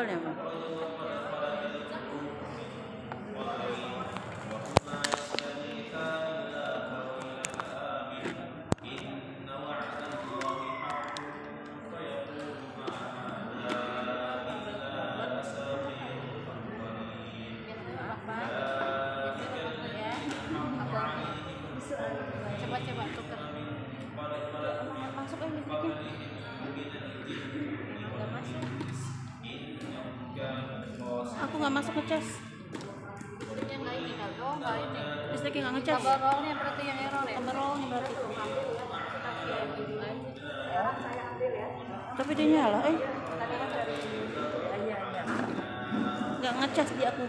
kabelnya, Bang? Coba tuker. Masuk listriknya. Nggak masuk. Aku nggak masuk ngecas. Listriknya nggak ini kan? Oh nggak ini. Listriknya nggak ngecas. Kabel rollnya berarti yang error ya? Kabel rollnya berarti. Ya gitu aja. Tapi dia nyala, nggak ngecas di aku.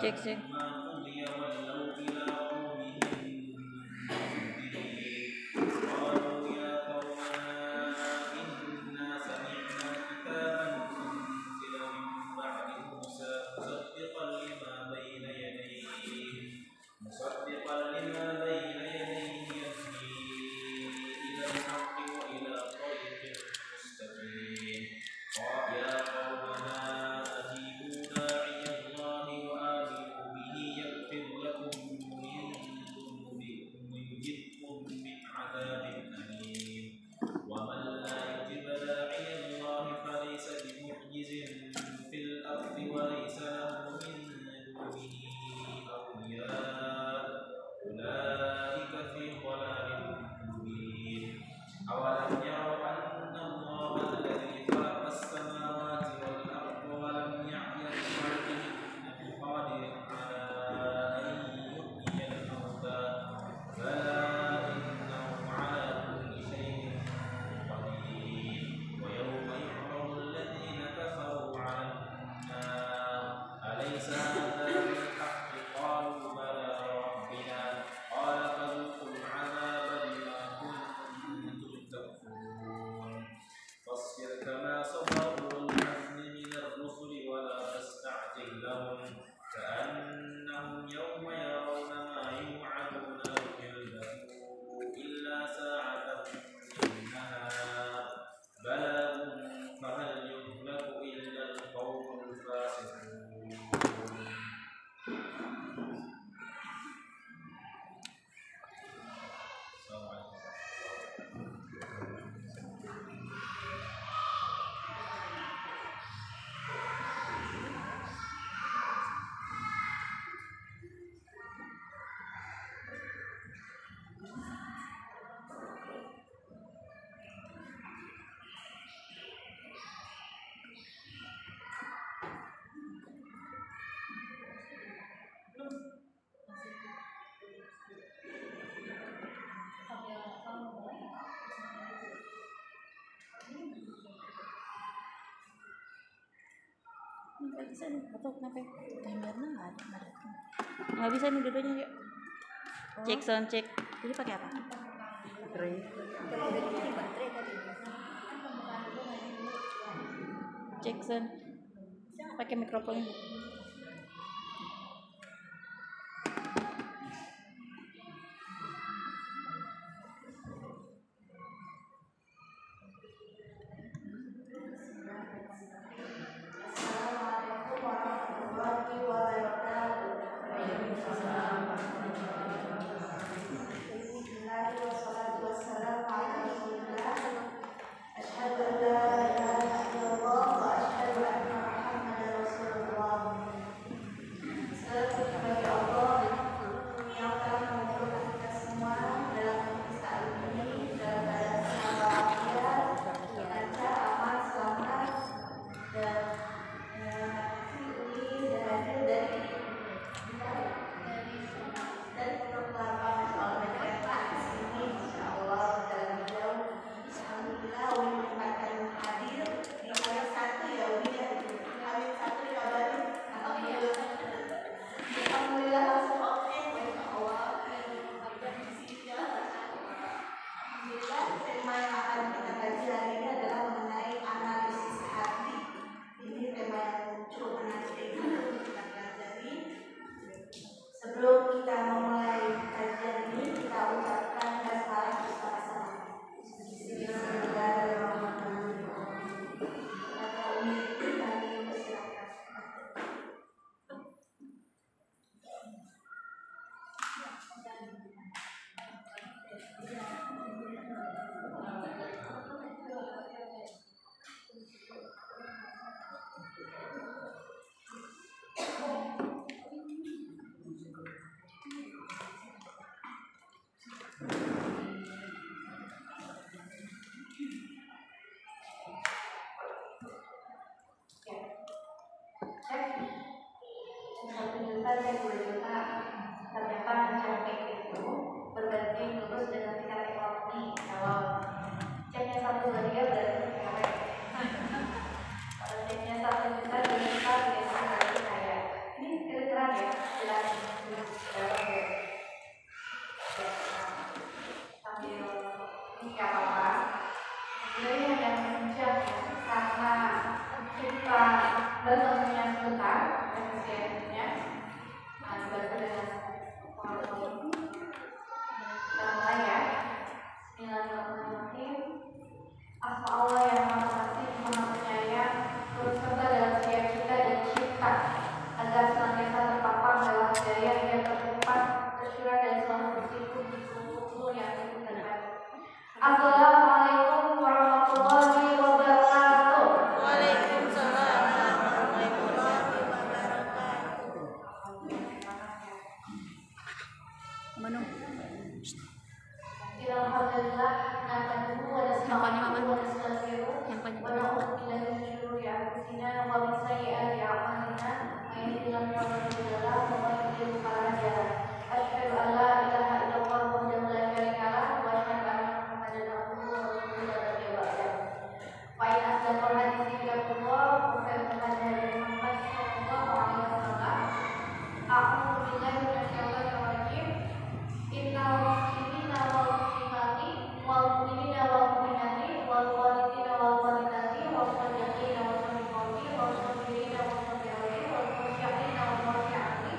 Cek sih. Nggak bisa nih, atau kenapa? Timernya nggak ada. Nggak bisa nih dua-duanya yuk. Cek sound check. Jadi pakai apa? Baterai. Kalau udah gini baterai tadi. Cek sound. Pakai mikrofon. Sebelum kita memulai kajian ini, kita ucapkan basmalah bersama-sama. Bismillahirrahmanirrahim. Kata Umi, kami persilakan. Satu juta dan 2 juta ternyata mencapai itu berbanding lulus dengan tingkat ekonomi. Kalau ceknya 1 miliar berarti kaya. Kalau ceknya 1 juta 2 juta biasanya berarti kaya. Ini keren ya, jelas dalam ya. Sambil ini nggak apa-apa. Sebenarnya hanya menunjang ya, karena kita bertemunya sebentar efisiennya, dibantu dengan PowerPoint. Kita mulai ya. Bismillahirrahmanirrahim. Asma Allah yang Maha Pengasih, Maha Penyayang, turut serta dalam setiap kita dan cipta, agar senantiasa terpapar dalam hidayah yang tertempat, tersyurah dan selalu bersimpuh di seluruh yang kita dapat. Assalamualaikum warahmatullahi wabarakatuh. Waalaikumsalam warahmatullahi wabarakatuh. Manu. Alhamdulillah, nahmaduhu wa nasta'inuhu wa nastaghfiruh Yang panjang. wa na'udzu billahi min syururi anfusina wa min sayyiati a'malina. May yahdihillahu fala mudilla lahu wa may yudlil fala hadiya lahu. Asyhadu an la ilaha illallah wahdahu la syarika lahu wa asyhadu anna Muhammadan abduhu wa rasuluhu la nabiyya ba'dahu. Fa in asdaqal hadithi kitabullah wa khairul hadi Muhammad sallallahu alaihi wasallam. A'udzu billahi minasyaitonir rajim. Innal muslimina wal muslimati wal mu'minina wal mu'minati wal qanitina wal qanitati wal shadiqina wal shadiqati wal sabirina wal sabirati wal khashi'ina wal khashi'ati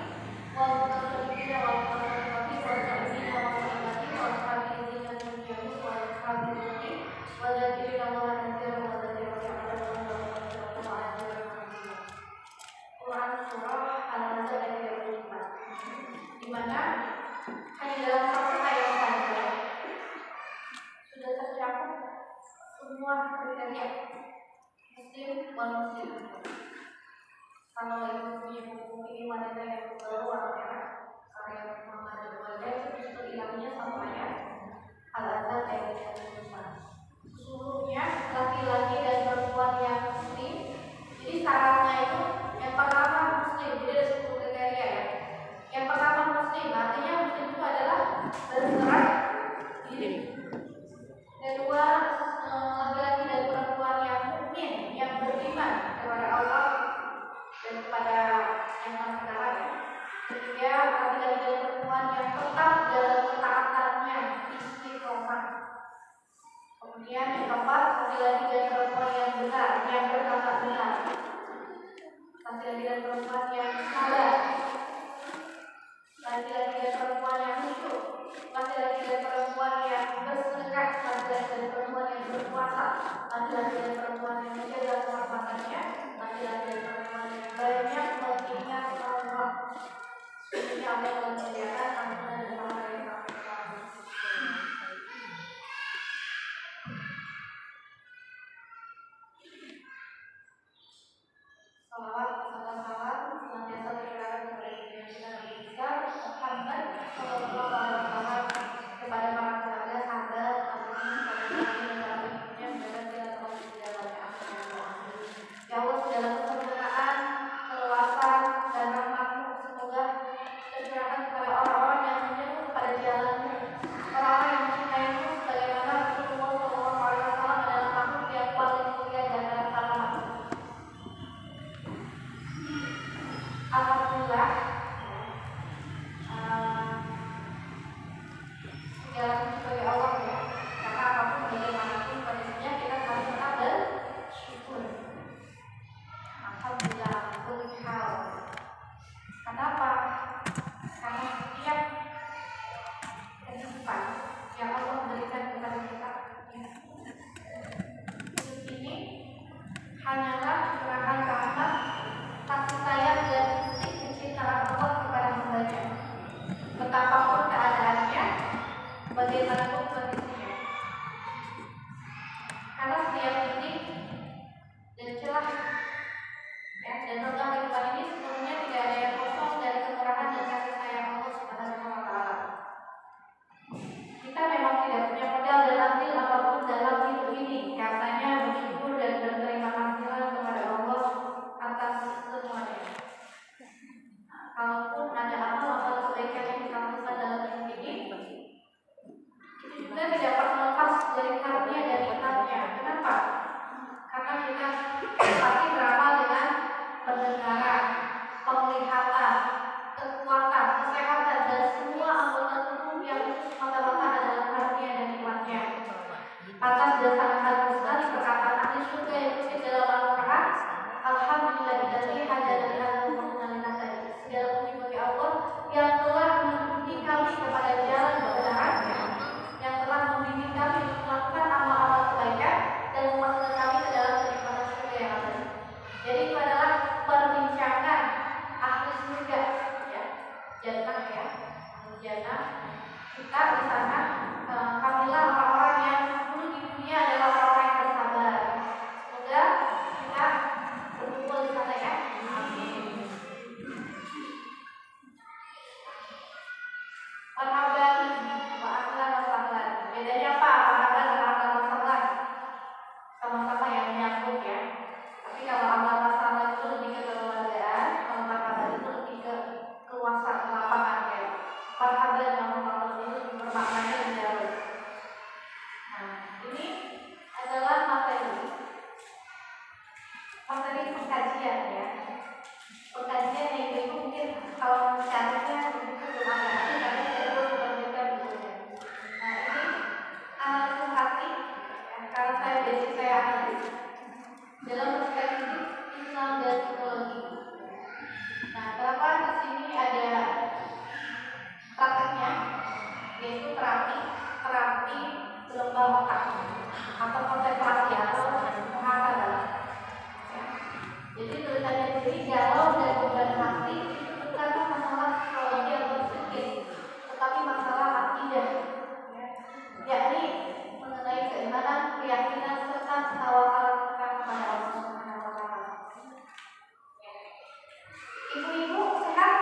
wal mutasaddiqina wal mutasaddiqati wal sa'imina wal sa'imati wal hafizina al-jami wal hafizati wal dzakirina Allaha katsiran wal dzakirati Quran surah Al-Ahzab ayat 34, di mana hanya dalam satu ayat saja sudah tercakup semua kriteria muslim wal muslim. Kalau ibu punya buku ini wanita yang baru warna merah karya Muhammad Al-Wajah, itu hilangnya satu ayat Al-Ahzab ayat 34. Seluruhnya laki-laki dan perempuan yang muslim. Jadi syaratnya itu yang pertama muslim, jadi ada 10 kriteria ya. Yang pertama muslim, artinya muslim itu adalah bergerak diri. Kedua, laki-laki dan perempuan yang mukmin, yang beriman kepada Allah Salawat serta salam senantiasa tercurahkan kepada kita Nabi besar Muhammad Sallallahu Alaihi Wasallam, kepada para keluarga, sahabat, alumni, dan para pengikutnya menjaga kita terus di dalamnya. Ya Allah, segala kesempurnaan, keluasan, dan rahmat-Mu semoga tercurahkan kepada orang-orang yang menyeru kepada jalan-Mu, orang-orang yang mencintai-Mu, sebagaimana Rasulullah Sallallahu Alaihi Wasallam adalah makhluk yang paling mulia di antara para makhluk. Alhamdulillah, segala puji bagi Allah ya, karena apapun bagaimanapun kondisinya kita harus tetap bersyukur. Alhamdulillah, kulli hal. Kenapa? Karena setiap kehidupan yang Allah berikan kepada kita, hidup ini hanyalah curahan rahmat, kasih sayang dan kecintaan Allah kepada hambanya. Betapapun keadaannya, bagaimanapun kondisinya. Karena setiap titik dan celah dan renggang kehidupan ini sepenuhnya tidak ada yang kosong dari kemurahan dan kasih sayang Allah Subhanahu wa Ta'ala. Kita memang tidak punya modal dan andil apapun dalam hidup ini, katanya bersyukur dan berterima kasihlah kepada Allah atas semuanya. Kalaupun ada amal-amal kebaikan yang kita lakukan dalam hidup ini, itu juga tidak pernah lepas dari karunia dan nikmatnya. Kenapa? Karena kita pasti beramal dengan pendengaran, penglihatan, kekuatan, kesehatan, dan semua anggota tubuh yang mata-mata adalah karunia dan nikmatnya. Atas dasar hal sekali perkataan ahli surga yang dikutip dalam Al-Quran, Alhamdulillahilladzi hadana li hadzal qur'an. Segala puji bagi Allah yang telah membimbing kami kepada jalan kebenaran, yang telah membimbing kami untuk melakukan amal-amal kebaikan dan memasukkan kami ke dalam kenikmatan surga yang abadi. Jadi itu adalah perbincangan ahli surga, ya, jannah ya, ahli jannah. Kita di sana, kamilah orang-orang yang dulu di dunia adalah orang-orang yang bersabar. Semoga kita berkumpul di sana ya. Amin. Marhaban wa ahlan wa sahlan. Bedanya apa? Marhaban dan ahlan wa sahlan. Sama-sama yang menyambut ya. Tapi kalau ahlan wa sahlan itu lebih ke kekeluargaan, kalau marhaban itu lebih ke keluasan lapangan ya. Marhaban dan ahlan wa sahlan itu bermaknanya lebih jauh. Nah, ini adalah materi pengkajian ya. Pengkajian yang itu mungkin kalau caranya itu belum ada nanti karena saya belum menerbitkan bukunya. Nah ini analisis hati ya, karena saya basic saya analisis dalam perspektif Islam dan psikologi. Nah kenapa di sini ada prakteknya, yaitu terapi gelombang otak atau konsentrasi atau muhasabah. Jadi tulisannya sendiri galau dan beban hati itu bukanlah masalah psikologi atau psikis, tetapi masalah akidah, ya, yakni mengenai keimanan, keyakinan serta tawakkal kita kepada Allah Subhanahu wa Ta'ala. Ibu-ibu sehat?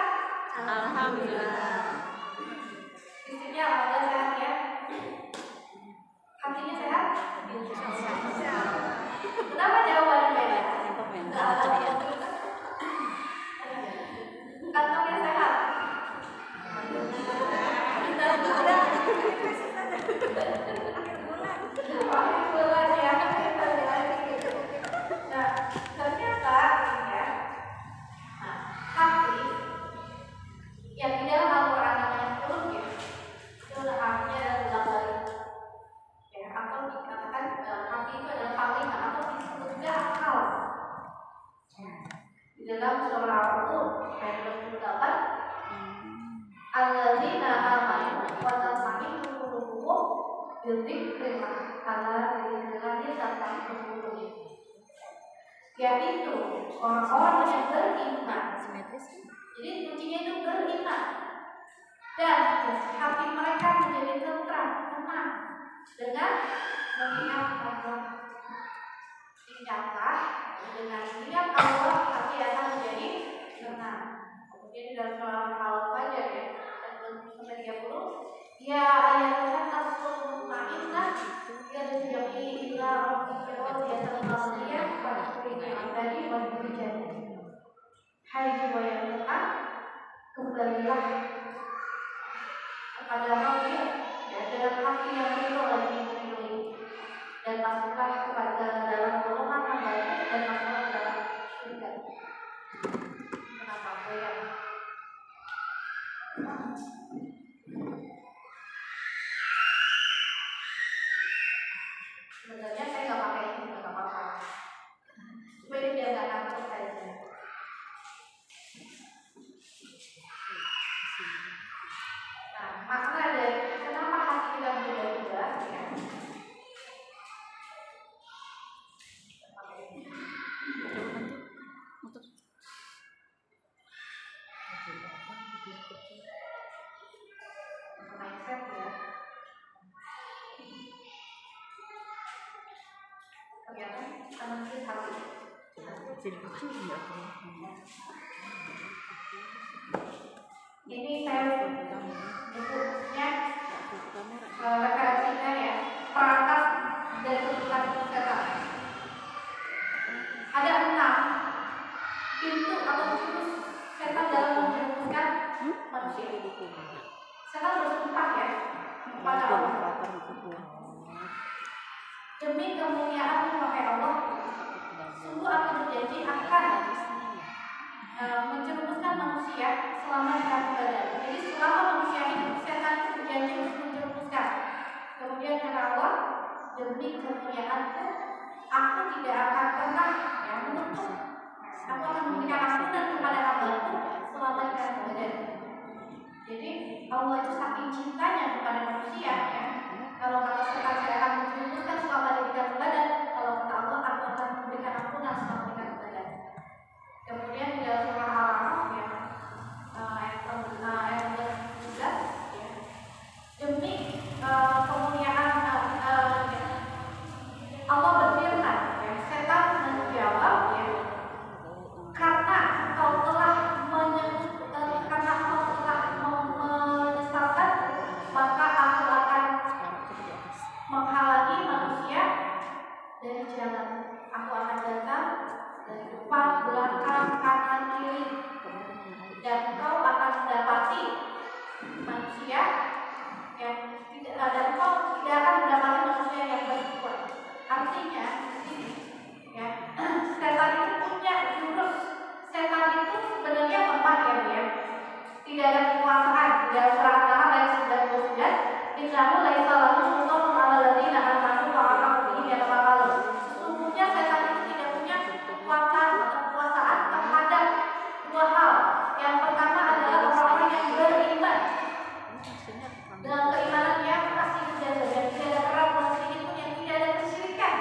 Alhamdulillah. Fisiknya alhamdulillah sehat ya. Hatinya sehat? Kenapa jawabannya beda? Kantongnya sehat. Akhir bulan ya. Nah, ternyata ya, hati yang di dalam Al-Quran namanya qulub ya, itu artinya adalah balik. Ya, atau dikatakan hati itu adalah panglima atau disebut juga akal. Di dalam surah Al-Qur'an ayat 28, alladzina amanu wa tatma'innu qulubuhum bi dzikrillah, ala dzikrillahi tatma'innul qulub. Yaitu orang-orang yang beriman. Jadi kuncinya itu beriman dan hati mereka menjadi tentram, tenang dengan mengingat Allah. Ingatlah dengan ingat Allah hati ibadi wal burjani. Hai jiwa yang tenang, kembalilah kepada Rabbi ya, dengan hati yang ridho dan diridhoi, dan masuklah kepada dalam golongan yang baik dan masuklah dalam surga. Kenapa goyang? Sebenarnya saya nggak pakai ini juga nggak apa-apa, supaya dia nggak ngantuk aja. Nah, makna dari kenapa hati kita berubah-ubah ya? Mindset ya. Ternyata manusia hati. Ini saya bukunya referensinya ya, perangkat dan kebutuhan setan. Ada 6 pintu atau jurus setan dalam menjerumuskan manusia. Setan bersumpah ya kepada Allah. Demi kemuliaan wahai Allah, sungguh aku berjanji akan menjerumuskan manusia selama di kaki badan. Jadi selama manusia hidup, setan itu berjanji untuk menjerumuskan. Kemudian kata Allah, demi kemuliaanku, aku tidak akan pernah menutup. Aku akan memberikan ampunan kepada hambaku selama di kaki badan. Jadi Allah itu saking cintanya kepada manusia ya. Kalau kata setan saya akan menjerumuskan selama di kaki badan, kalau kata Allah aku akan memberikan ampunan selama di kaki badan. Kemudian di dalam surah Al-A'raf ya, ayat 11 ya, demi kemuliaan Allah berfirman ya, setan menjawab ya, karena engkau telah menyesalkan, maka aku akan menghalangi manusia dari jalan. Aku akan datang dari depan, belakang, kanan, kiri, dan engkau akan mendapati manusia yang tidak ada, engkau tidak akan mendapati manusia yang berbuat. Artinya ya, setan itu punya jurus. Setan itu sebenarnya lemah ya Bu ya. Tidak ada kekuasaan. Di dalam surah Al-An'am ayat 99, innahu laisa lahu sultanun 'alal ladzina amanu wa 'amilus salihati. Sesungguhnya setan itu tidak punya kekuatan atau kekuasaan terhadap dua hal. Yang pertama adalah orang-orang yang beriman dengan keimanan yang asli dan tidak ada keraguan sedikit pun, yang tidak ada kesyirikan.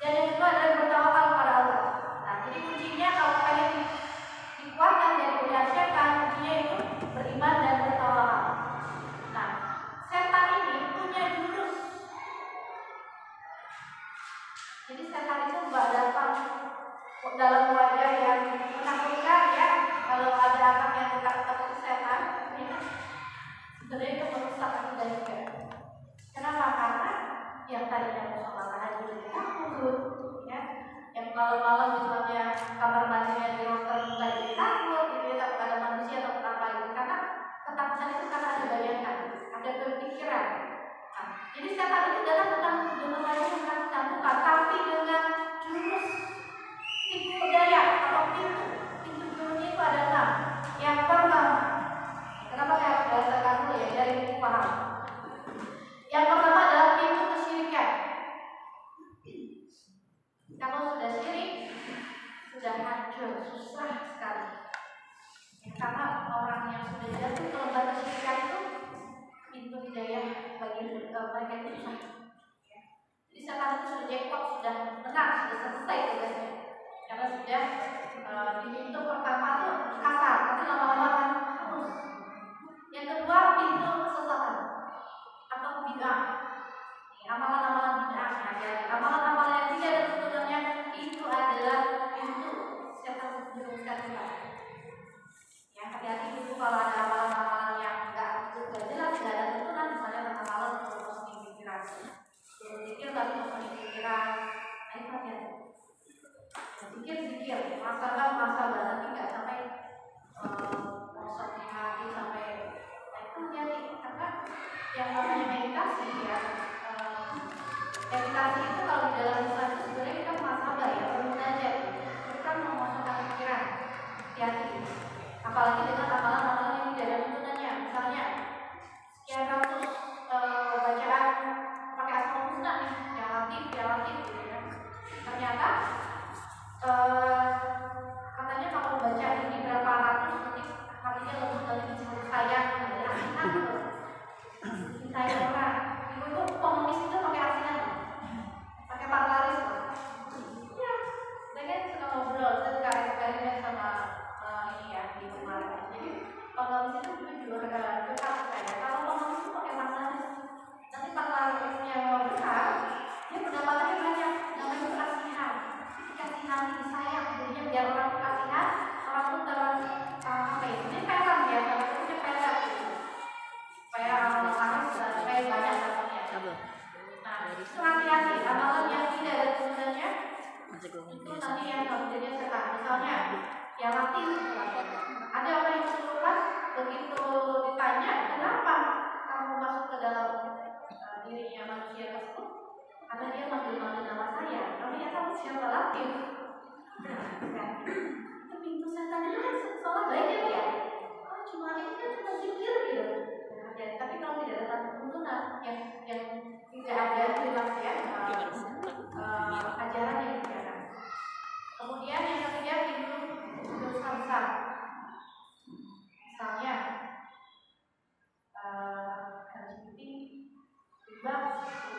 Dan yang kedua adalah bertawakal kepada Allah. Nah, jadi kuncinya kalau pengen dikuatkan dari godaan setan, kuncinya itu beriman dan bertawakal. Nah, setan ini punya jurus. Jadi setan itu nggak datang dalam wajah yang menakutkan ya. Kalau ada orang yang takut setan, ya, sebenarnya itu merusak akidah juga. Kenapa? Karena yang tadinya musuh makanan juga takut, ya. Yang malam-malam misalnya kamar mandinya di ruang terbuka jadi takut, gitu, takut ada manusia atau apa itu. Karena ketakutan itu karena ada bayangan, ada berpikiran. Nah, jadi setan itu datang bukan dengan wajah yang menakutkan, tapi dengan jurus tipu daya atau pintu. Pintu jurusnya itu ada 6. Yang pertama, kenapa saya harus bahasakan dulu ya, dari buku paham. Yang pertama adalah pintu kesyirikan. Kalau sudah syirik, sudah hancur, susah sekali. Ya, karena orang yang sudah jatuh ke lembah kesyirikan itu, pintu hidayah bagi mereka itu susah. Ya. Jadi setan itu sudah jackpot, sudah menang, sudah selesai tugasnya. Karena sudah di pintu pertama itu kasar, tapi lama-lama akan halus. Yang kedua, pintu kesesatan atau bid'ah. Amalan-amalan bid'ah, amalan-amalan yang tidak ada tuntunannya, itu adalah pintu setan menjerumuskan kita. Ya, hati-hati dulu kalau ada amalan-amalan yang enggak jelas, tidak ada tuntunan, misalnya tentang amalan untuk posting pikiran. Pikir tapi posting pikiran, itu hati-hati. zikir, masalah nanti nggak sampai mosok hati sampai itu jadi karena yang namanya meditasi ya. Meditasi itu kalau di dalam Islam itu sebenarnya kita muhasabah ya, bermunajat, bukan memasukkan pikiran, hati. Apalagi dengan amalan-amalan yang tidak ada tuntunannya. Misalnya sekian ratus bacaan pakai asmaul husna nih, yang latif gitu ya. Ternyata katanya kalau baca ini berapa ratus nanti hatinya lembut dan disebut sayang, asinan gitu. Cintai orang. Ibu pengemis itu pakai asinan, pakai parlaris. Iya, saya kan suka ngobrol, saya suka eksperimen sama ini ya di kemarin. Jadi pengemis itu juga curhat saya. Kalau pengemis itu pakai parlaris, nanti parlarisnya mau besar, dia pendapatannya banyak. Namanya itu asinan. Kasihan disayang, jadinya biar orang tuh kasihan, orang tuh apa ya? Ini pelan ya, kalau itu pelan gitu. Supaya orang supaya banyak dapatnya. Nah, itu hati-hati. Amalan yang tidak ada tuntunannya itu nanti yang kemudiannya setan. Misalnya, yang mati ada orang yang kesurupan, begitu ditanya kenapa kamu masuk ke dalam dirinya manusia tersebut, karena dia manggil-manggil nama saya. Kami ya tahu siapa lagi. Nah, itu pintu setan itu kan sholat baik ya dia. Oh, cuma ini kan cuma zikir gitu. Nah, tapi kalau tidak ada tuntunan yang tidak ada jelas ya ajaran yang dijalankan. Kemudian yang ketiga pintu dosa besar. Misalnya LGBT, riba,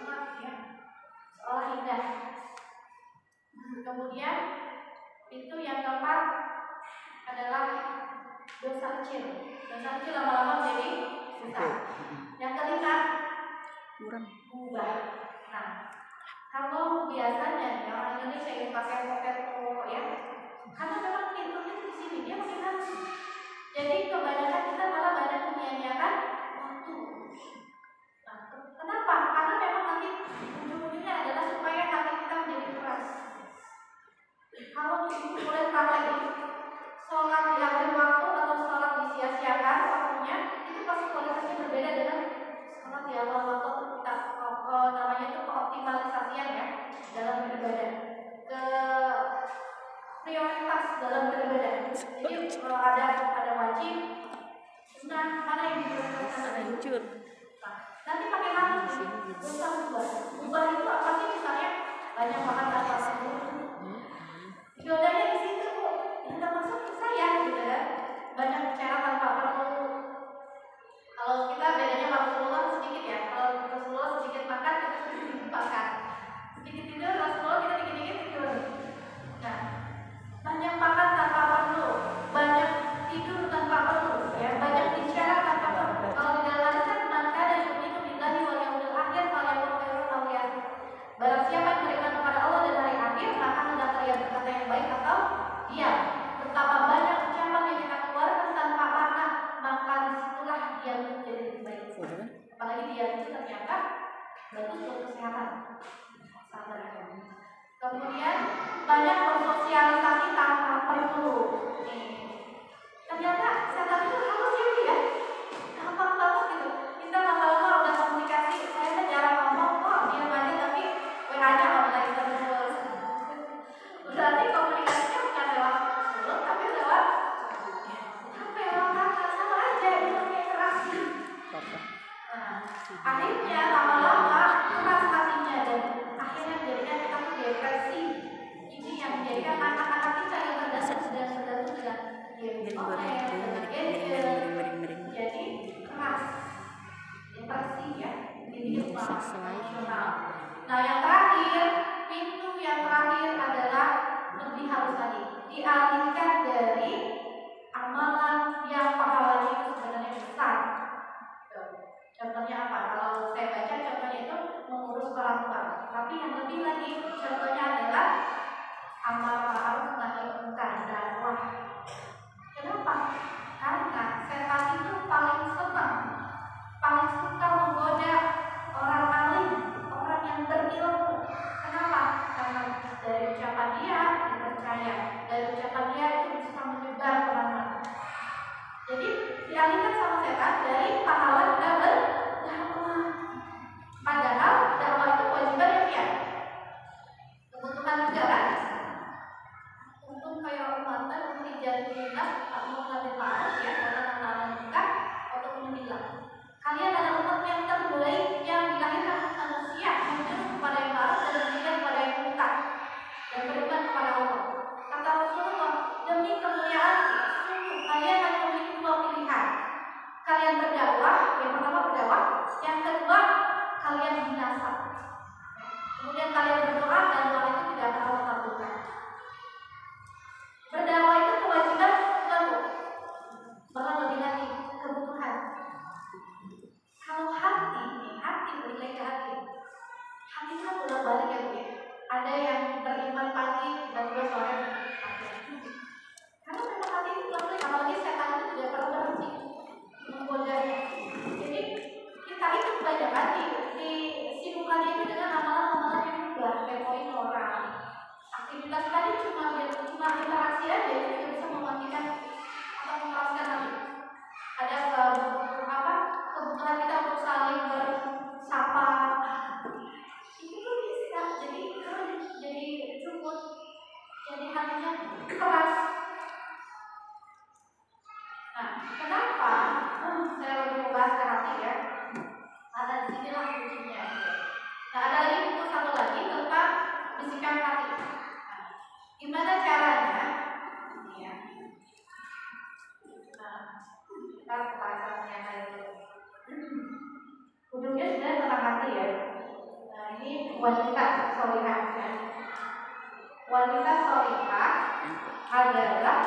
umat ya, seolah indah. Kemudian pintu yang keempat adalah dosa kecil. Dosa kecil lama-lama menjadi besar. Yang kelima mubah. Nah, kalau biasanya orang Indonesia yang pakai potato ya, karena memang pintunya di sini dia makin halus. Jadi kebanyakan kita malah banyak menyia-nyiakan waktu. Nah, kenapa? Karena memang nanti ujung-ujungnya adalah supaya hati kita menjadi keras. Kalau mulai praktek sholat di akhir waktu atau sholat disia-siakan waktunya, itu pasti kualitasnya berbeda dengan sholat di awal waktu. Kita namanya itu keoptimalisasian ya dalam beribadah, ke prioritas dalam beribadah. Jadi ada wajib, sunnah, mana yang diprioritaskan hancur. Nanti pakai mana sih? Dosa ubah. Ubah itu apa sih? Misalnya banyak makan tanpa perlu. Ibadahnya di situ bu, yang termasuk saya gitu kan. Banyak bicara tanpa perlu. Kalau kita bedanya sama Rasulullah sedikit ya. Kalau Rasulullah sedikit makan, kita sedikit makan. Sedikit tidur, Rasulullah kita dikit-dikit tidur. Nah, banyak makan tanpa perlu, banyak tidur tanpa perlu, ya, banyak bicara tanpa perlu. Kalau di dalam hadis kan maka dan yu'minu billahi wal yaumil akhir falyaqul khairan aw liyasmut. Barang siapa yang beriman kepada Allah dan hari akhir, maka hendaklah ia berkata yang baik atau diam. Betapa banyak ucapan yang kita keluarkan tanpa makna, maka disitulah dia menjadi lebih baik. Apalagi dia itu ternyata bagus untuk kesehatan. Kemudian banyak bersosialisasi tanpa perlu. Ternyata setan itu halus ya dia, gampang banget gitu. Kita lama-lama udah komunikasi, saya kan jarang ngomong, kok dia aja tapi WA-nya online terus. Berarti komunikasinya bukan lewat mulut, tapi lewat HP, lewat kata, sama aja itu kayak keras. Nah, akhirnya lama-lama keras hatinya dan akhirnya menjadikan kita tuh depresi. Ini yang menjadikan anak-anak kita yang sedang sudah game online, jadi keras, depresi ya, jadi emosional. Nah yang terakhir, pintu yang terakhir adalah lebih halus lagi, dialihkan dari amalan yang pahalanya itu sebenarnya besar. Contohnya apa? Kalau saya baca contohnya itu mengurus orang tua. Tapi yang lebih lagi contohnya adalah amal ma'ruf nahi munkar, dakwah. Kenapa? Karena setan itu paling senang, paling suka menggoda orang alim, orang yang berilmu. Kenapa? Karena dari ucapan dia dipercaya. jelas ta'muruna bil ma'ruf ya wa tanhauna 'anil munkar wa tu'minuna billah. Kalian adalah umat yang terbaik yang dilahirkan oleh manusia, menyeru kepada yang ma'ruf dan mencegah kepada yang munkar dan beriman kepada Allah. Kata Rasulullah, demi kemuliaanku, sungguh kalian hanya memiliki dua pilihan. Kalian berdakwah, yang pertama berdakwah, yang kedua kalian binasa. Kemudian kalian berdoa dan doa itu tidak akan Allah kabulkan. Berdakwah itu kewajiban lalu, bahkan lebih lagi kebutuhan. Kalau hati bernilai ke hati itu kan bolak balik ya Bu ya. Ada yang beriman pagi tiba-tiba sore mati. Karena memang hati itu bolak balik, apalagi setan itu tidak pernah berhenti menggodanya. Jadi kita itu kebanyakan disibukkan itu dengan amalan-amalan yang mudah, kayak poin orang. Aktivitas tadi cuma interaksi aja, itu tidak bisa mematikan atau mengeraskan hati. Ada kebutuhan kita untuk saling bersapa, itu tuh bisa jadi cukup, jadi hatinya keras. Nah, kenapa? Saya lebih membahas ke hati ya. Ada di sinilah kuncinya. Nah, ada lagi buku satu lagi tentang bisikan hati. Gimana caranya? Ya. Nah, kita bahas yang lain dulu. Ujungnya sebenarnya tentang hati ya. Nah, ini wanita solihah ya. Wanita solihah adalah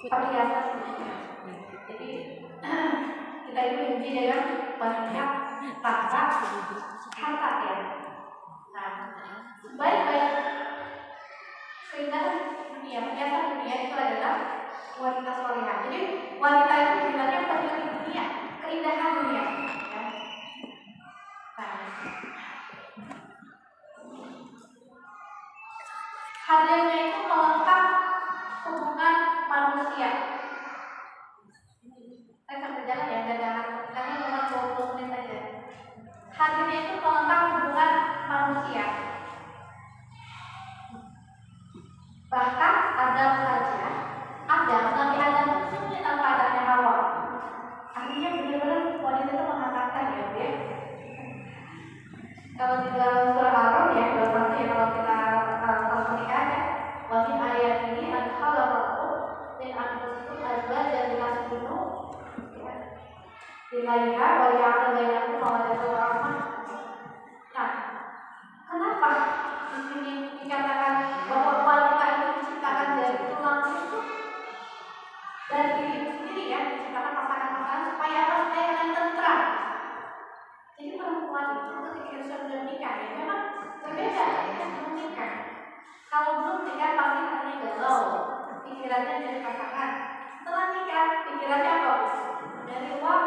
perhiasan dunia. Jadi kita itu benci dengan wanita tanpa harta ya. Nah, baik-baik keindahan dunia, perhiasan dunia itu adalah wanita solihah. Jadi wanita itu sebenarnya bukan dunia, keindahan dunia. Ya. Nah, hadirnya itu melengkap hubungan manusia. Saya sambil jalan ya, dagangan. Karena cuma 20 menit saja. Hadirnya itu melengkap hubungan manusia. Bahkan Adam saja, Nabi Adam itu sulit tanpa adanya Hawa. Artinya benar-benar wanita itu mengatakan ya, Bu ya. Kalau di dalam surah Al-Rum ya, kalau kita pernikahan ya, wa min ayatihi an khalaqakum min anfusikum azwajan litaskunu ilaiha wa ja'ala bainakum mawaddatan wa rahmah. Nah, kenapa di sini dikatakan bahwa wanita itu diciptakan dari tulang rusuk dan diri sendiri ya, diciptakan pasangan-pasangan supaya apa? Supaya kalian tentram. Jadi perempuan itu ketika sudah menikah ya, memang berbeda ya sebelum nikah. Kalau belum nikah pasti hatinya galau, pikirannya dari pasangan. Setelah nikah pikirannya apa? Dari uang.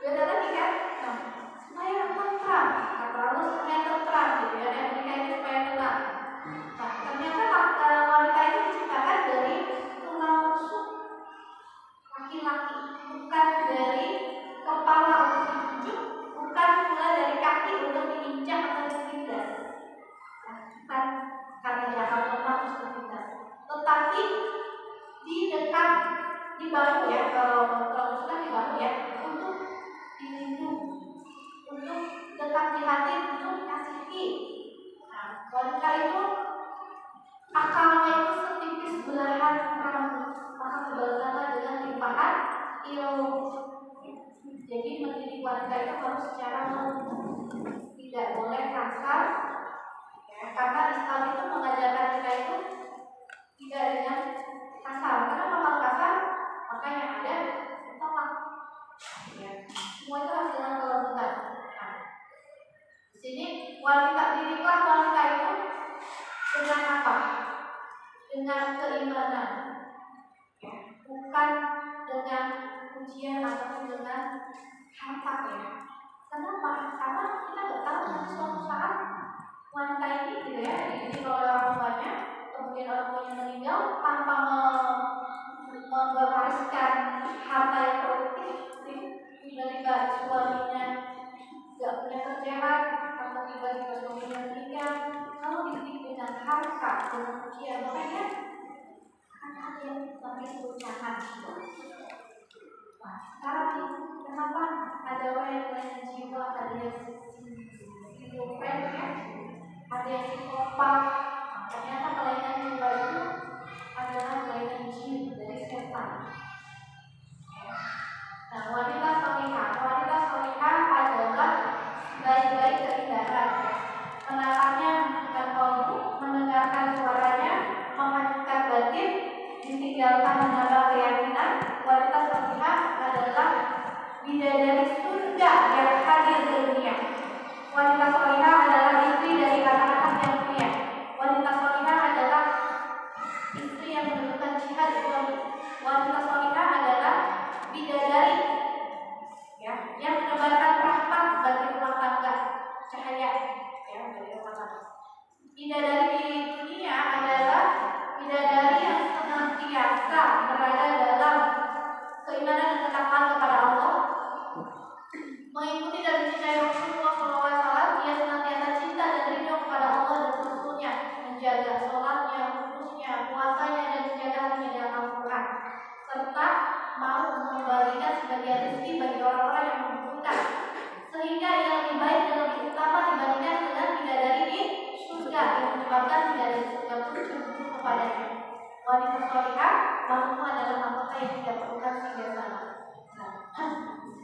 Beda lagi kan? Nah, supaya tentram, atau harus supaya tentram gitu ya, yang menikah itu supaya tenang. Nah, ternyata wanita itu diciptakan dari tulang rusuk laki-laki, bukan dari kepala untuk ditunjuk, bukan pula dari kaki untuk diinjak atau ditindas. Bukan karena dianggap lemah terus ditindas, tetapi di dekat di bahu ya, kalau sudah di bahu ya, untuk dilindungi, untuk dekat di hati, untuk dikasihi. Nah, wanita itu akalnya itu setipis belahan rambut, maka sebagaimana dengan limpahan ilmu. Jadi mendidik wanita itu harus secara lembut, tidak boleh kasar ya, karena Islam itu mengajarkan kita itu tidak dengan kasar. Karena kalau kasar maka yang ada tolak ya. Semua itu harus dengan kelembutan. Nah, di sini didiklah wanita itu dengan apa? Dengan keimanan ya, bukan dengan ujian ataupun dengan harta ya. Kenapa? Karena kita nggak tahu nanti suatu saat wanita ini gitu ya dididik oleh orang tuanya, kemudian orang tuanya meninggal tanpa mewariskan harta yang produktif, tiba-tiba suaminya nggak punya kerjaan atau tiba-tiba suaminya meninggal. Kalau dididik dengan harta, dengan ujian, makanya akan ada yang perpecahan. Nah, sekarang nih, kenapa ada orang yang kelainan jiwa, ada yang schizofren ya, ada yang psikopat. Ternyata kelainan jiwa itu adalah kelainan jin dari setan. Nah, wanita solihah adalah baik-baik keindahan. Menatapnya dengan kolbu, mendengarkan suaranya, menghancurkan batin, ditinggalkan menambah keyakinan. Wanita solihah adalah bidadari surga yang hadir di dunia. Wanita solihah adalah istri dari anak-anak yang mulia. Wanita solihah adalah istri yang melakukan jihad ekonomi. Wanita solihah adalah bidadari ya, yang menebarkan rahmat bagi rumah tangga, cahaya ya bagi rumah tangga. Bidadari di dunia adalah bidadari yang senantiasa berada dalam keimanan dan ketakwaan kepada Allah, mengikuti dan mencintai Rasulullah SAW. Dia senantiasa cinta dan ridho kepada Allah dan Rasulnya, menjaga sholatnya, kudusnya, puasanya, dan menjaga hatinya dalam Al-Quran, serta mau memberikan sebagian rezeki bagi orang-orang yang membutuhkan, sehingga ia lebih baik dan lebih utama dibandingkan dengan bidadari di surga yang menyebabkan bidadari surga pun cemburu kepadanya. Wanita solihah mampu adalah mahkota yang tidak perlukan singgasana. Nah,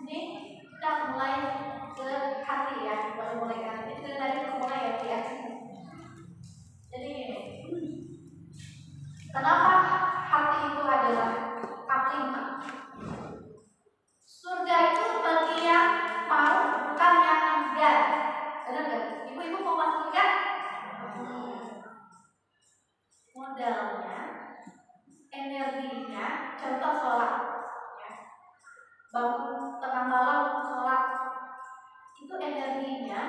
ini kita mulai ke hati ya, mulai ke hati. Itu dari mulai ya. Jadi ini, kenapa hati itu adalah aklima? Surga itu bagi yang mau, bukan yang enggan. Benar nggak? Ibu-ibu mau masuk surga? Modalnya, energinya, contoh sholat. Ya. Bangun tengah malam sholat, itu energinya,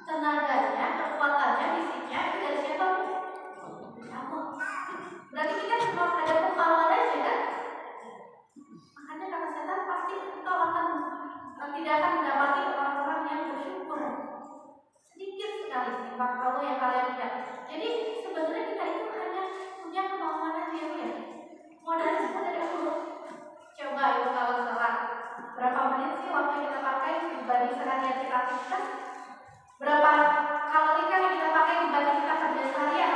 tenaganya, kekuatannya, fisiknya itu dari siapa? Allah. Berarti kita cuma ada pemahaman aja kan? Makanya kata setan pasti engkau akan tidak akan mendapati orang-orang yang bersyukur. Sedikit sekali sifat Allah yang kalian lihat. Jadi sebenarnya kita itu hanya punya kemauan aja ya. Modalnya semua dari Allah. Coba itu kalau sholat, berapa menit sih waktu yang kita pakai dibanding seharian kita aktivitas? Berapa kalori kan yang kita pakai dibanding kita kerja seharian?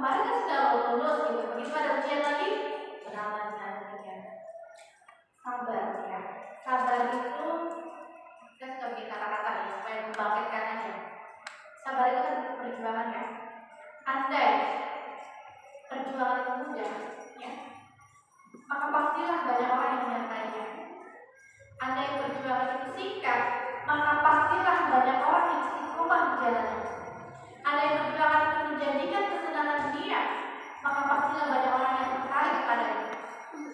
kemarin kan sudah lulus gitu, begitu ada ujian lagi beramal ya. Sabar ya. Sabar itu saya suka bikin kata-kata ya supaya membangkitkan aja. Sabar itu kan perjuangan ya. Andai perjuangan itu mudah ya, maka pastilah banyak orang yang menyertainya. Andai perjuangan itu singkat, maka pastilah banyak orang yang istiqomah di jalannya. Andai perjuangan itu menjanjikan kesenangan dunia, maka pastilah banyak orang yang tertarik kepadanya.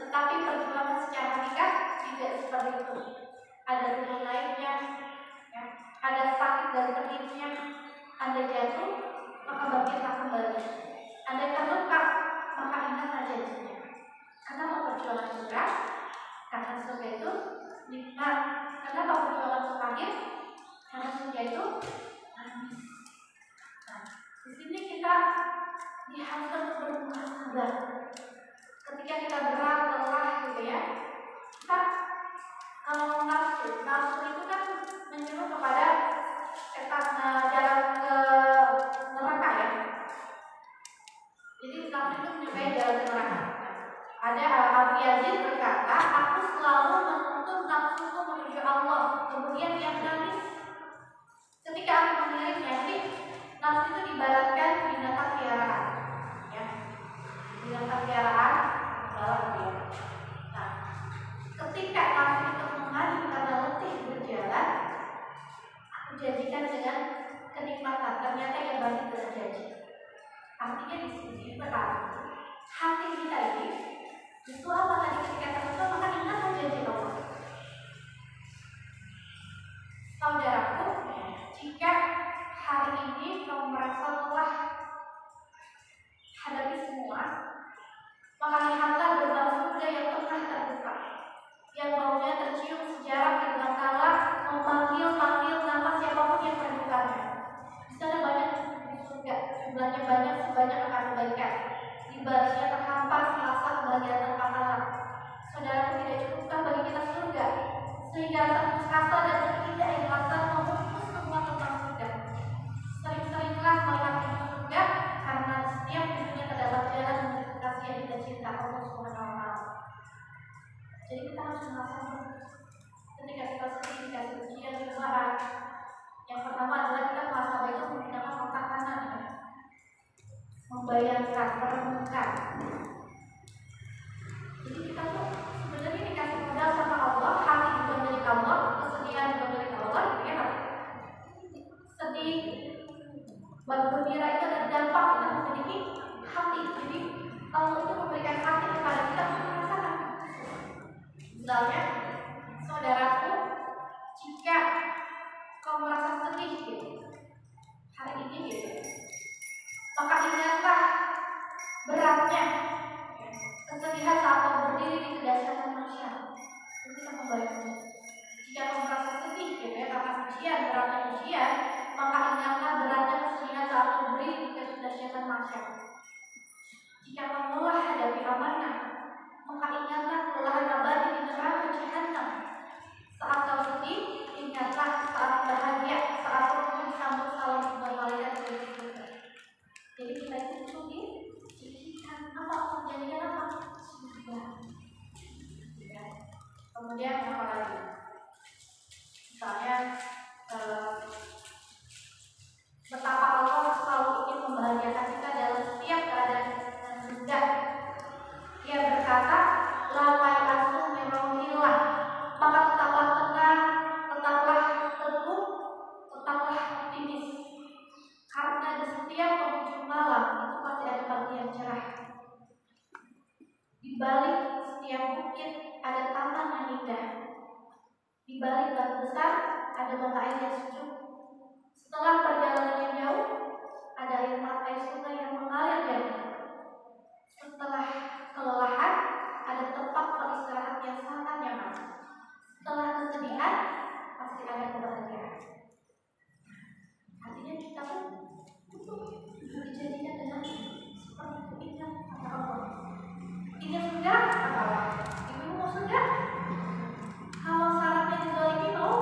Tetapi perjuangan secara hakikat tidak seperti itu. Ada turun naiknya, ya. Ada sakit dan pedihnya. Anda jatuh, maka bangkitlah kembali. Anda terluka, maka ingatlah janjinya. Kenapa perjuangan itu berat? Karena surga itu nikmat. Kenapa perjuangan itu pahit? Karena surga itu manis. Nah, di sini kita diharuskan untuk bermuhasabah. Ketika kita berat, lelah gitu ya, kita kalau nafsu itu kan menyuruh kepada jalan ke neraka ya. Jadi nafsu itu menyukai jalan ke neraka. Ada Abu Yazid berkata, aku selalu menuntun nafsuku menuju Allah, kemudian dia menangis ketika aku mengiringnya. Jadi nafsu itu diibaratkan binatang piaraan, ya, binatang piaraan balap dia. Nah, ketika nafsu itu mengalir karena letih berjalan, aku janjikan dengan kenikmatan. Ternyata yang banyak terjadi. Artinya di sini berarti hati kita ini itu apa tadi ketika tertentu maka ingatlah janji Allah. Saudaraku, jika hari ini kau merasa lelah hadapi semua, maka lihatlah gerbang surga yang pernah terbuka, yang baunya tercium sejarah gerbang kala memanggil nama siapapun yang merindukannya. Di sana banyak di surga, jumlahnya banyak sebanyak akan kebaikan. Di baliknya terhampar selasa kebahagiaan tanpa kalah. Saudara, tidak cukupkah bagi kita surga sehingga rasa putus asa dan ketidakikhlasan memutus semua tentang surga? Sering-seringlah melihat pintu surga karena setiap pintunya terdapat jalan menuju kasih yang kita cinta Allah Subhanahu wa Ta'ala. Jadi kita harus merasa ketika kita sedih, dikasih ujian, dimarah. Yang pertama adalah kita merasa itu menggunakan otak kanan, membayangkan, merenungkan. Jadi kita tuh sebenarnya dikasih modal sama Allah, hati juga milik Allah, kesedihan juga milik Allah, ya kan? Sedih, bergembira itu ada dampak kita memiliki hati. Jadi Allah itu memberikan hati kepada kita untuk merasakan. Misalnya, saudaraku, jika kau merasa sedih gitu, hari ini gitu, maka ingatlah beratnya kesedihan saat kau berdiri di kedahsyatan mahsyar. Itu bisa membayangkan. Jika kau merasa sedih gitu ya karena ujian, beratnya ujian, maka ingatlah beratnya kesedihan saat kau berdiri di kedahsyatan mahsyar. Jika kau lelah hadapi amanah, maka ingatlah kelelahan abadi di neraka jahanam. Saat kau sedih, ingatlah saat bahagia, saat kau disambut salam sebuah malaikat dari surga. Jadi kita itu jadikan apa? Menjadikan apa? Surga. Ya. Kemudian apa lagi? Misalnya betapa Allah selalu ingin membahagiakan kita dalam setiap keadaan dan hendak. Ia berkata, "Lamai asu memauhilah." Maka tetaplah tenang, tetaplah teguh, tetaplah optimis. Karena di setiap penghujung malam itu pasti ada pagi yang cerah. Di balik setiap bukit ada taman yang indah. Di balik batu besar ada mata air yang sejuk. Setelah perjalanan yang jauh, ada air mata air sungai yang mengalir jauh. Setelah kelelahan, ada tempat beristirahat yang sangat nyaman. Setelah kesedihan, pasti ada kebahagiaan. Artinya kita pun dijadikan dengan seperti ingat kata Allah. Ingat surga, kata Allah. Ibu mau surga? Kalau syaratnya dizalimi mau?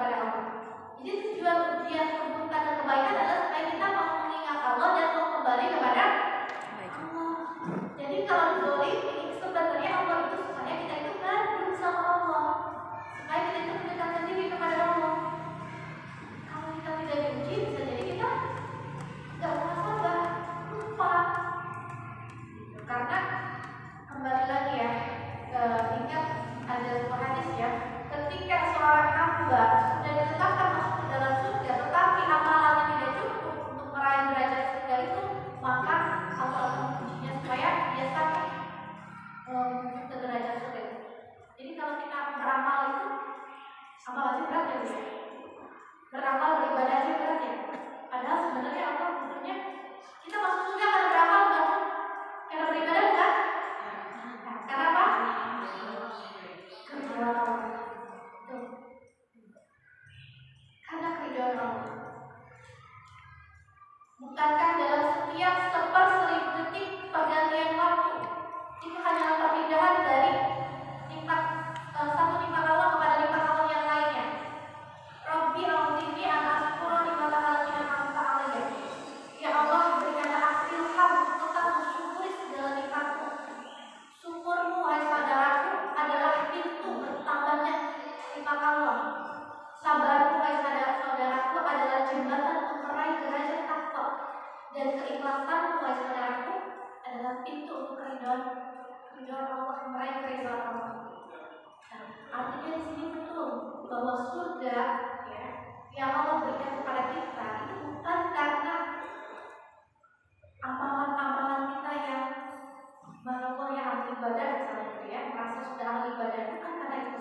kepada Allah. Jadi tujuan ujian keburukan dan kebaikan adalah supaya kita mau mengingat Allah dan mau kembali kepada Allah. Jadi kalau zolim ini sebenarnya Allah itu supaya kita itu ngadu sama Allah, supaya kita itu mendekatkan diri kepada Allah. Kalau kita tidak diuji, bisa jadi kita nggak sabar, lupa. Karena kembali lagi ya, ingat ada sebuah hadis ya, ketika seorang hamba sudah ditetapkan masuk ke dalam surga, tetapi amalannya tidak cukup untuk meraih derajat surga itu, maka Allah akan mengujinya supaya dia sampai ke derajat surga itu. Jadi kalau kita beramal itu, amal aja berat ya, beramal beribadah aja berat ya. Padahal sebenarnya Allah butuhnya kita masuk surga karena beramal bukan karena beribadah bukan? Nah, karena apa? Karena keridhaan Allah. Bukankah dalam setiap seper-seribu detik pergantian waktu itu hanyalah perpindahan dari satu nikmat Allah kepada nikmat Allah yang lainnya? Rabbi a'udzini an askura nikmatan allati an'amta 'alayya. Ya Allah, berikanlah aku ilham untuk tetap mensyukuri segala nikmat-Mu. Syukurmu, wahai saudaraku, adalah pintu bertambahnya nikmat Allah. Sabarmu, wahai saudaraku, adalah jembatan untuk meraih derajat takwa. Dan keikhlasanmu, wahai saudaraku, adalah pintu untuk keridhaan Allah, meraih keridhaan Allah. Nah, artinya di sini betul bahwa surga ya, yang Allah berikan kepada kita itu bukan karena amalan-amalan kita yang Allah yang ahli ibadah misalnya gitu ya, merasa sudah ahli ibadah, bukan karena itu.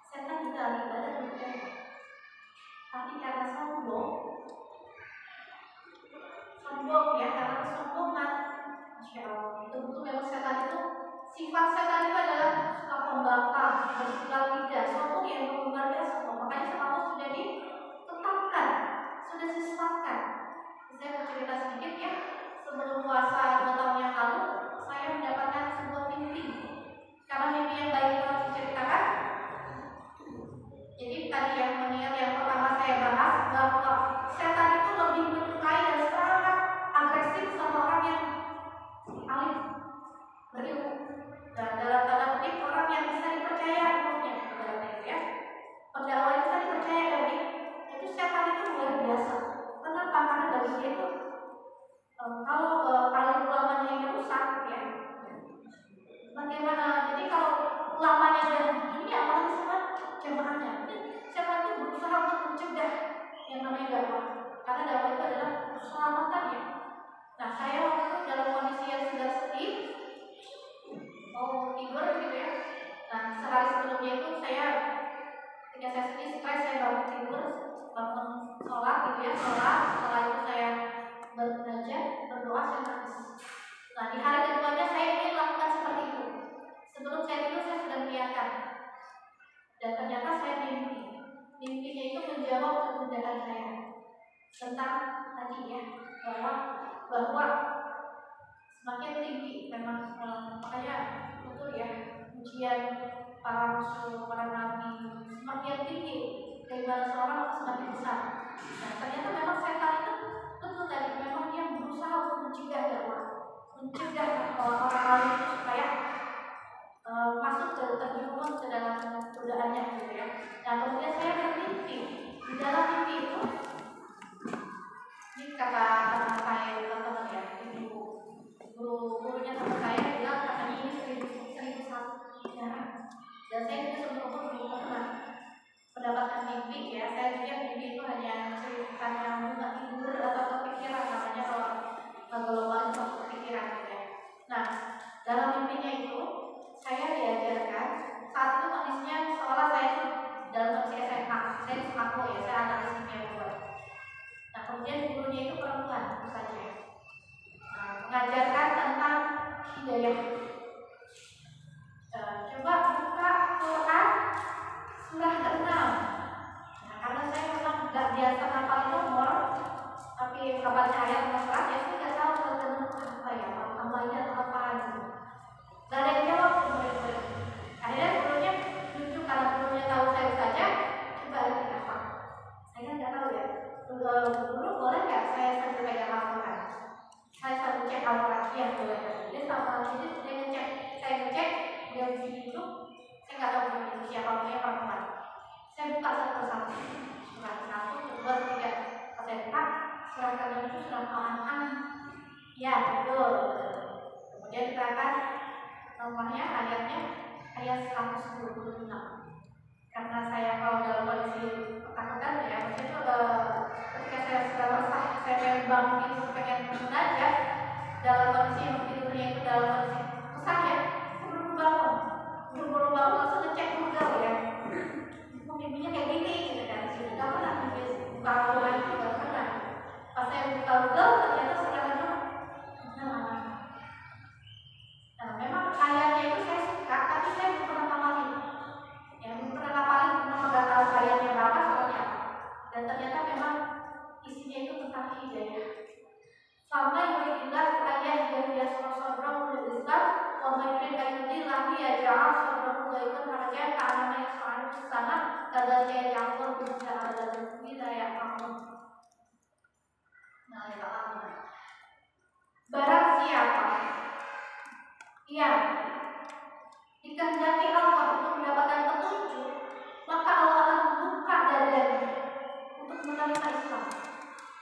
Setan juga ahli ibadah bukan, tapi karena sombong ya, karena kesombongan. Masya Allah, betul-betul memang setan itu, sifat setan itu adalah suka pembangkang, bersilau lidah, sombong yang mengumbarkan sombong. Makanya sama Allah sudah ditetapkan, sudah disesatkan. Saya mau cerita sedikit ya, sebelum puasa 2 tahun yang lalu, saya mendapatkan sebuah mimpi. Karena mimpi yang baik itu harus diceritakan. Jadi tadi yang pertama saya bahas bahwa setan itu lebih menyukai dan sangat agresif sama orang yang alim, berilmu, dan dalam tanda kutip orang yang bisa dipercaya ilmunya, ya. Pendakwah itu kan dipercaya dari itu, setan itu luar biasa. Kenapa? Karena bagi dia itu kalau alim ulamanya ini rusak ya, bagaimana? Jadi kalau ulamanya dan ini apalagi sama jamaahnya, setan itu berusaha untuk mencegah yang namanya dakwah, karena dakwah itu adalah keselamatan ya. Nah, saya waktu itu dalam kondisi yang sedang sedih, mau tidur gitu ya. Nah, sehari sebelumnya itu ketika saya sedih, stres, saya bangun tidur, bangun sholat gitu ya, sholat. Setelah itu saya bernajah, berdoa, saya nangis. Nah, di hari keduanya saya ingin lakukan seperti itu. Sebelum saya tidur, saya sudah niatkan. Dan ternyata saya mimpi. Mimpinya itu menjawab ketundaan saya tentang tadi ya, bahwa semakin tinggi memang, makanya betul ya, ujian para rasul, para nabi, semakin tinggi keimanan seorang semakin besar. Nah, ternyata memang setan itu betul tadi, memang dia berusaha untuk mencegah dakwah, mencegah orang lain itu supaya masuk terjerumus ke dalam godaannya gitu ya. Nah, kemudian saya bermimpi, di dalam mimpi itu, ini kata teman saya, teman-teman ya, ibu gurunya teman saya bilang katanya ini 1001 cara. Dan saya juga sebelumnya belum pernah mendapatkan mimpi ya. Saya pikir mimpi itu hanya bunga tidur atau kepikiran, namanya kalau global itu kepikiran gitu ya. Nah, dalam mimpinya itu saya diajarkan, saat itu kondisinya seolah saya itu dalam kondisi SMA, saya di Semako ya, saya analis kimia buat. Nah, kemudian gurunya itu perempuan saja, mengajarkan tentang hidayah. Coba buka Quran surah ke-6. Nah, karena saya memang nggak biasa hafal nomor, tapi hafalnya ayat dan surat ya, saya nggak tahu apa ya, Al-Maidah atau apa gitu. Nggak ada yang jawab murid-murid. Akhirnya gurunya lucu, karena gurunya tahu saya saja, coba lagi hafal. bangun itu pengen munajat dalam kondisi yang tidurnya itu dalam kondisi kesah ya, buru-buru bangun langsung ngecek Google ya, mimpinya kayak gini gitu kan. Gak pernah mimpi buka Google itu, gak pernah. Pas saya buka Google ternyata sekarang nah memang ayatnya itu saya suka, tapi saya belum pernah ngapalin. Yang belum pernah ngapalin, memang gak tahu ayatnya berapa soalnya. Dan ternyata memang isinya itu tentang hidayah. Sama yuridillah ayat yang sadrahu lil Islam, wa man yurid an yudillah yaj'al sadrahu dhayqan harajan ka'annama yas'adu fis sama', kadzalika yaj'alullahu rijsa 'ala alladziina la ya'lamun. Nah, ya Allah. Barang siapa yang dikehendaki Allah untuk mendapatkan petunjuk, maka Allah akan membuka dadanya untuk menerima Islam.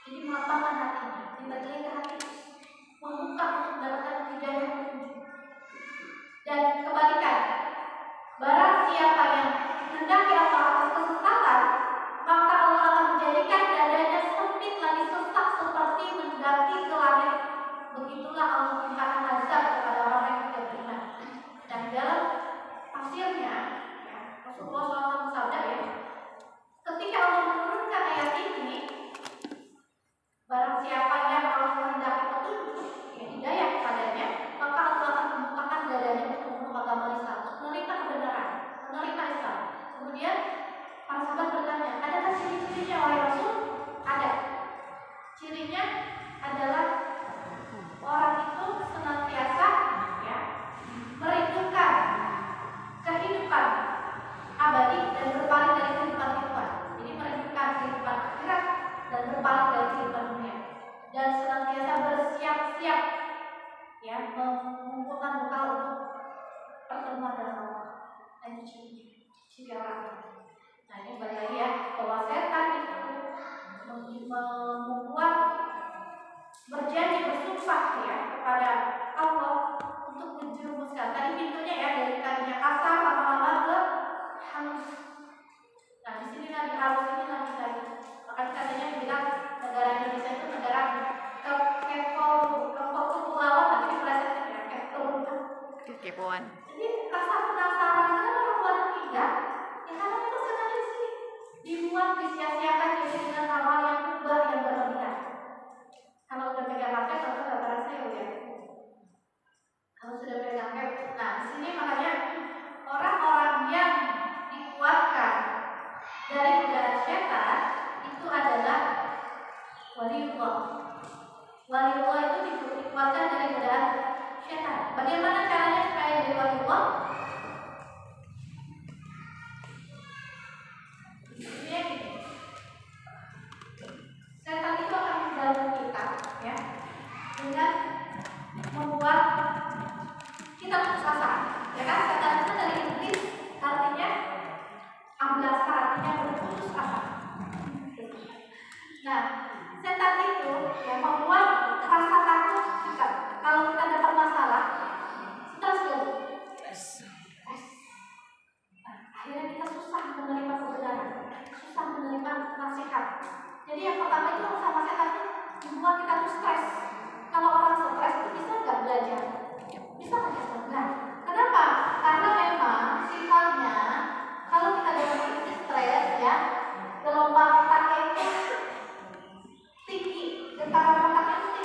Jadi melapangkan hatinya, diberi ke hati, membuka untuk mendapatkan hidayah petunjuk. Dan kebalikan, barang siapa yang dikehendaki Allah atas kesesatan, maka Allah akan menjadikan dadanya sempit lagi sesak seperti mendaki ke langit. Begitulah Allah timpakan azab kepada orang yang tidak beriman. Dan dalam tafsirnya, ya, Rasulullah SAW bersabda ya, ketika Allah menurunkan ayat ini, barang siapa yang Allah menghendaki petunjuk, ya hidayah kepadanya, maka Allah akan membukakan dadanya untuk memeluk agama Islam, untuk menerima kebenaran, menerima Islam. Kemudian para sahabat bertanya, adakah ciri-cirinya wahai Rasul? Ada. Cirinya adalah orang itu senantiasa ya merindukan kehidupan abadi dan berpaling dari kehidupan kehidupan. Jadi merindukan kehidupan akhirat dan berpaling dari kehidupan dunia. Dan senantiasa bersiap-siap ya mengumpulkan bekal untuk pertemuan dengan Allah. Dan ciri orang itu. Nah ini balik lagi ya, bahwa setan itu membuat berjanji bersumpah ya kepada Allah untuk menjerumuskan. Tadi pintunya ya dari tadinya kasar lama-lama ke halus. Nah di sini lagi halus ini lagi. Makanya katanya bilang negara Indonesia itu negara kepulauan, tapi dipelesetkan ya kekepoan. Jadi rasa penasaran kan orang luar negeri ya karena itu setan di sini dibuat disia-siakan jadi dengan hal yang mubah yang berlebihan. Kalau udah pegang HP, contoh gambaran saya udah. Kalau sudah pegang HP, nah di sini makanya orang-orang yang dikuatkan dari godaan setan itu adalah waliullah. Waliullah itu dikuatkan dari godaan setan. Bagaimana caranya supaya jadi waliullah? Ini gini. Setan itu akan mengganggu kita ya dengan membuat kita putus asa ya kan. Setan itu dari Inggris artinya amblasa, artinya berputus asa. Nah setan itu ya membuat rasa takut kita. Kalau kita dapat masalah stres dulu. Nah, akhirnya kita susah menerima kebenaran, susah menerima nasihat. Jadi yang pertama itu sama setan itu membuat kita tuh stres. Kalau orang stres itu bisa nggak belajar? Bisa nggak bisa? Nah, kenapa? Karena memang sifatnya kalau kita dalam kondisi stres ya, gelombang otaknya itu tinggi, getaran otaknya itu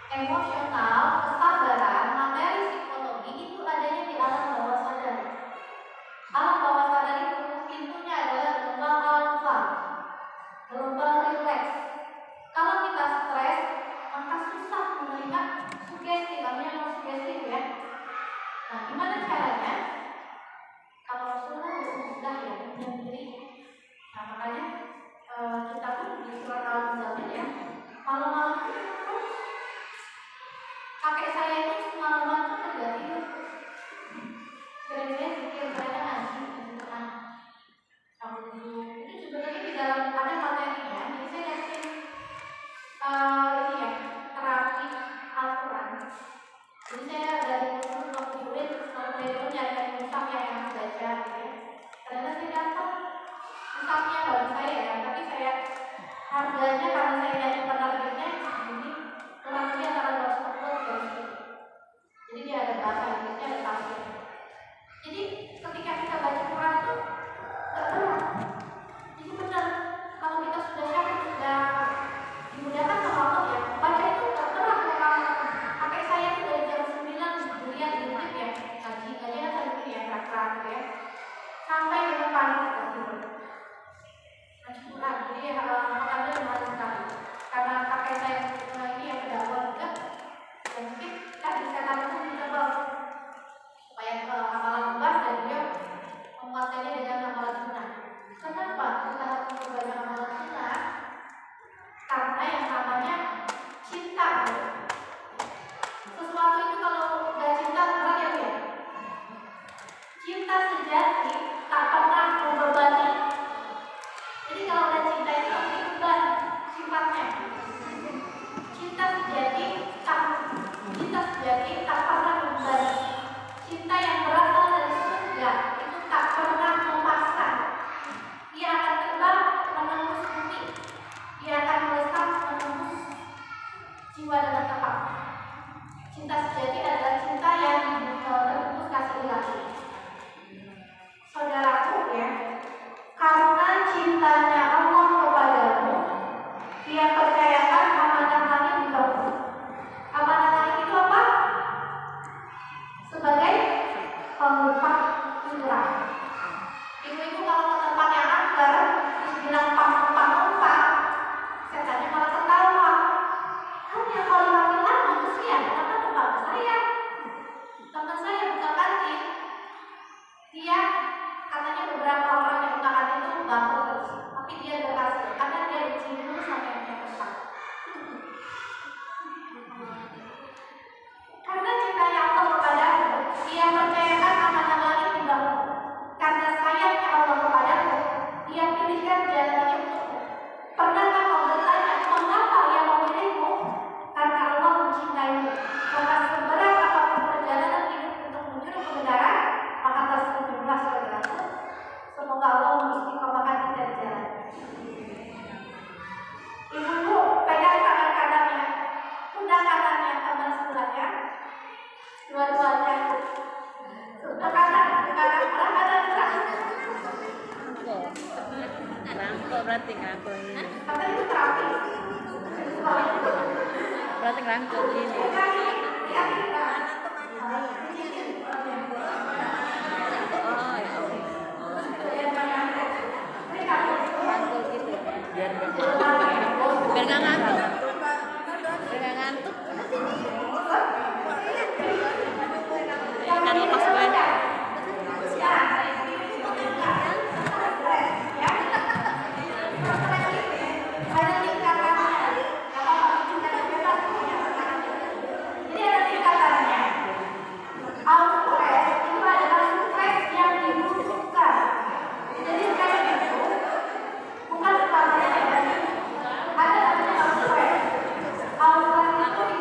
emosional, kesabaran, materi, psikologi itu adanya di alam bawah sadar. Alam bawah sadar itu pintunya adalah gelombang alfa, gelombang rileks. Kalau kita stres, maka susah menerima sugesti, namanya non sugesti ya. Nah, gimana caranya? Kalau Rasulullah mudah ya, mudah diri. Nah, makanya kita pun di surat Al-Muzammil ya, malam-malam itu terus kakek saya itu semalaman itu tidak tidur. Kira-kira pikir saya ngaji tenang. Itu sebenarnya di dalam ada materinya. Jadi saya yakin ini ya terapi Al-Quran. Jadi saya dari mulut waktu murid nyari musaf yang baca gitu ya. Ternyata saya dapat musafnya bagi saya ya, tapi saya harganya karena saya nyari penerbitnya jadi kurang lebih antara 240 jadi dia ada bahasa Inggrisnya, ada tafsir. Jadi ketika kita baca Quran itu gak berat. Jadi benar kalau kita sudah yakin sudah dimudahkan sama Allah ya, baca itu gak berat. Memang kakek saya itu dari jam 9 dilihat di YouTube ya, ngaji kan saya ya keras gitu ya, sampai di depan kita tidur. Quran, jadi makannya lumayan sekali. Karena kakek saya ini yang berdakwah juga, dan mungkin tadi saya tahu mencoba supaya amalan ubah dan dia menguatkannya dengan amalan sunnah. Kenapa kita harus mencoba amalan sunnah? Karena yang namanya cinta. Sesuatu itu kalau nggak cinta berat ya dia. Cinta sejati tak pernah membebani. Jadi kalau ada cinta itu pasti beban sifatnya. Cinta sejati tak pernah membebani. Cinta yang berasal dari surga itu tak pernah memaksa. Dia akan terbang menembus bumi. Dia akan melesat menembus jiwa dengan tepat. Cinta sejati adalah cinta yang terbungkus kasih ilahi. Saudaraku ya, karena cintanya Allah kepadamu, dia percayakan amanah langit di bawah. Amanah langit itu apa? Sebagai pemufak surah. Ibu-ibu kalau ke tempat yang angker, terus bilang pamuk-pamuk, setannya malah ketawa. Kan yang paling laki-laki manusia, kenapa tempat saya? Teman saya buka kantin, dia katanya beberapa orang yang buka kantin itu bangkrut terus, tapi dia berhasil karena dia uji dulu sampai punya pesan. Karena cintanya Allah kepadamu, dia percayakan amanah langit di bawah. Karena sayangnya Allah kepadamu, dia pilihkan jalan ini untukmu. Pernahkah kau bertanya mengapa ia memilihmu? Karena Allah mencintaimu. Maka seberat apapun perjalanan hidup untuk menuju kebenaran, maka tersenyumlah saudaraku. Semoga Allah mengistiqomahkan kita di jalan. Ibu-ibu pegang tangan kanannya, pundak kanannya teman sebelahnya, dua-duanya. Sudah kanan gerak. Ngerangkul berarti ngerangkul ini. Kata itu terapi. Berarti ngerangkul ini. Oh ya Allah. Ngerangkul gitu. Biar nggak ngantuk. Ikan lepas gue. Bukan selamanya negatif. Ada namanya stres. Stres itu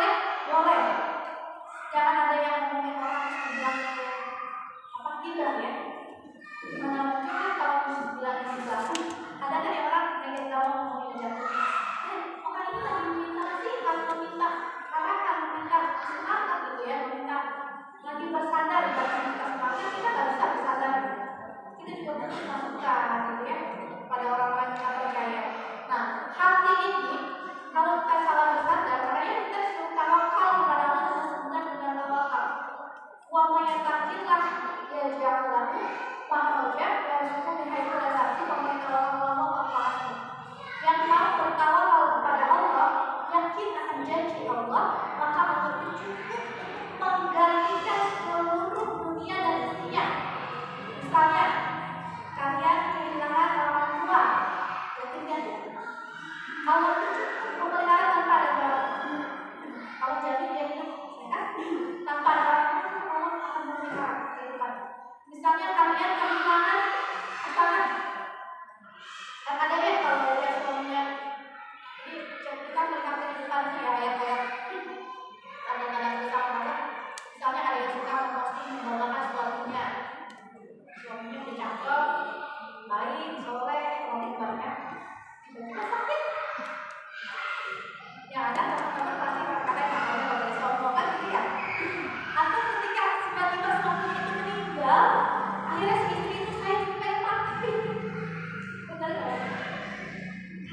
boleh? Boleh. Jangan ada yang ngomongin orang bilang apa bilang ya. Mana mungkin kan kalau bilang ada kan yang orang pengen kamu ngomongin jatuh. Orang ini lagi meminta sih, harus meminta arahan, meminta semangat gitu ya, meminta lagi bersandar dan meminta semangat, kita nggak bisa bersandar. Kita juga butuh masukan gitu ya pada orang-orang yang kita percaya. Nah, hati ini kalau kita salah bersandar, karena kita disuruh tawakal kepada Allah dengan sebenar dengan tawakal. Wa mayyatakillah ya ja'alahu ma'roja dan suku bihaitu dan saksi pemerintah Allah wa yang mau bertawakal kepada Allah, yakin akan janji Allah, maka Allah itu cukup menggantikan seluruh dunia dan isinya. Misalnya, kalian kehilangan orang tua, yakin Allah itu cukup memelihara tanpa ada orang. Allah jadi dia hidup, ya kan? Tanpa ada orang itu Allah akan memelihara kehidupan. Misalnya kalian kehilangan pasangan, dan ada ya kalau lihat suaminya, jadi kita melihat kehidupan ya ayat-ayat tanda-tanda bersama. Misalnya ada yang suka memposting membanggakan suaminya udah cakep, baik, soleh, rohani banyak, tiba-tiba sakit. Ya ada teman-teman pasti kadang-kadang ada sombongan gitu ya. Atau ketika tiba-tiba suami itu meninggal, akhirnya si istri itu saya juga yang mati. Benar nggak?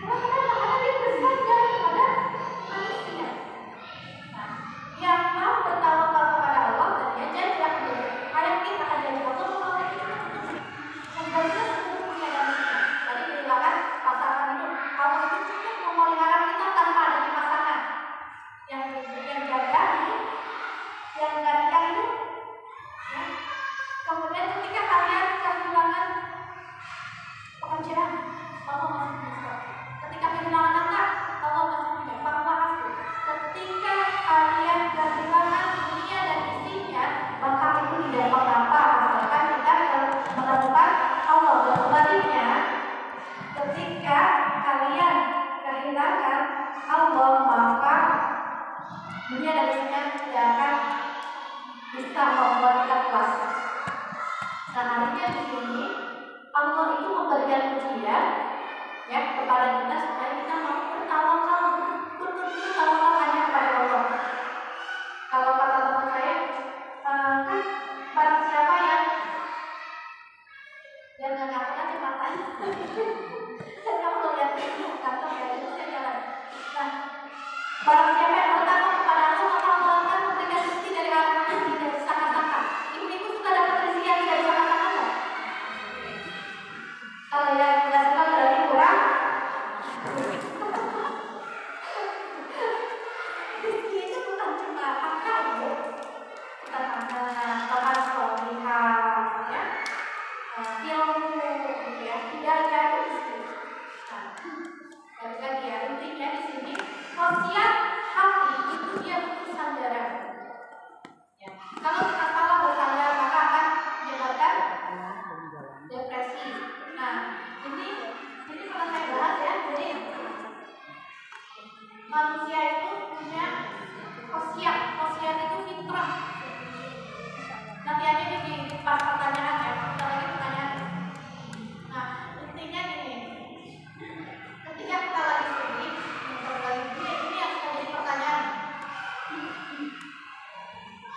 Karena dia bersandar kepada manusia. Nah, yang mau bertawakal kepada Allah dan dia janji akan jadi. Ada kita akan janji Allah mengenai itu. Membaca seluruh dunia dan dunia. Tadi kehilangan pasangan itu, Allah itu cukup memelihara kita tanpa adanya pasangan. Yang jaga itu, yang gantikan itu. Ya. Kemudian ketika kalian kehilangan pekerjaan, Allah masih bisa. Ketika kehilangan anak, Allah masih bisa. Maaf. Ketika kalian kehilangan dunia dan isinya, maka itu tidak mengapa asalkan kita menemukan Allah. Dan sebaliknya, ketika kalian kehilangan Allah, maka dunia dan isinya tidak akan bisa membuat kita puas. Nah, artinya di sini Allah itu memberikan ujian ya kepada kita supaya kita mau bertawakal, betul-betul tawakal hanya kepada Allah. Kalau kata teman saya, kan barang siapa yang nggak ngaku aja matanya, kan kamu lihat itu kantor ya itu saya jalan. Nah, barang siapa yang bertakwa kepada Allah, maka Allah akan memberikan rezeki dari arah yang tidak disangka-sangka. Ibu-ibu suka dapat rezeki yang tidak disangka-sangka nggak? Kalau yang tidak suka berarti kurang. Rezeki itu bukan cuma harta, ibu. Bukan anak, bukan solihah, ya, ilmu, gitu ya. Hidayah itu rezeki. Nah, balik lagi ya, intinya di sini wasiat hati itu dia butuh sandaran. Ya. Kalau kita salah bersandar maka akan menyebabkan depresi. Nah, ini kalau saya bahas ya, jadi manusia itu punya wasiat. Wasiat itu fitrah. Nanti aja di pas pertanyaan ya, kita lagi pertanyaan. Nah, intinya gini. Ketika kita lagi sedih, ini yang sudah jadi pertanyaan.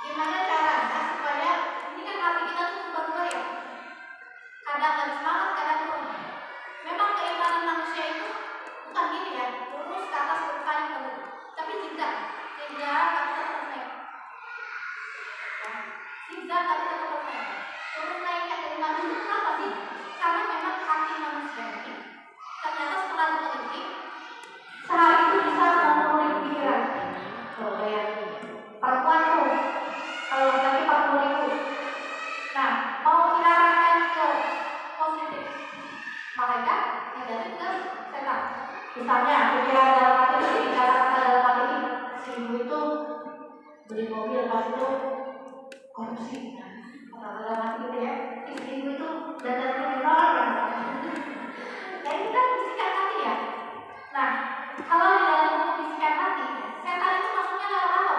Gimana caranya supaya ini kan hati kita tuh berubah ya? Kadang lagi semangat, kadang turun. Memang keimanan manusia itu bukan gini ya, lurus ke atas berkali terus. Tapi zigzag tapi tetap naik. Zigzag tapi tetap naik. Turun naiknya keimanan itu kenapa sih? Karena memang hati manusia ini ternyata setelah diteliti sehari itu bisa 60.000 pikiran. Kalau kayak perempuan tuh, kalau lagi 40.000. Nah, mau diarahkan ke positif, malaikat negatif ke setan. Misalnya pikiran dalam hati itu, kata-kata dalam hati ini, si ibu itu beli mobil pas itu korupsi. Kata dalam hati gitu ya, si ibu itu dandannya orang. Nah, ini kan bisikan hati ya. Nah, kalau di dalam buku bisikan hati, setan itu maksudnya lewat apa?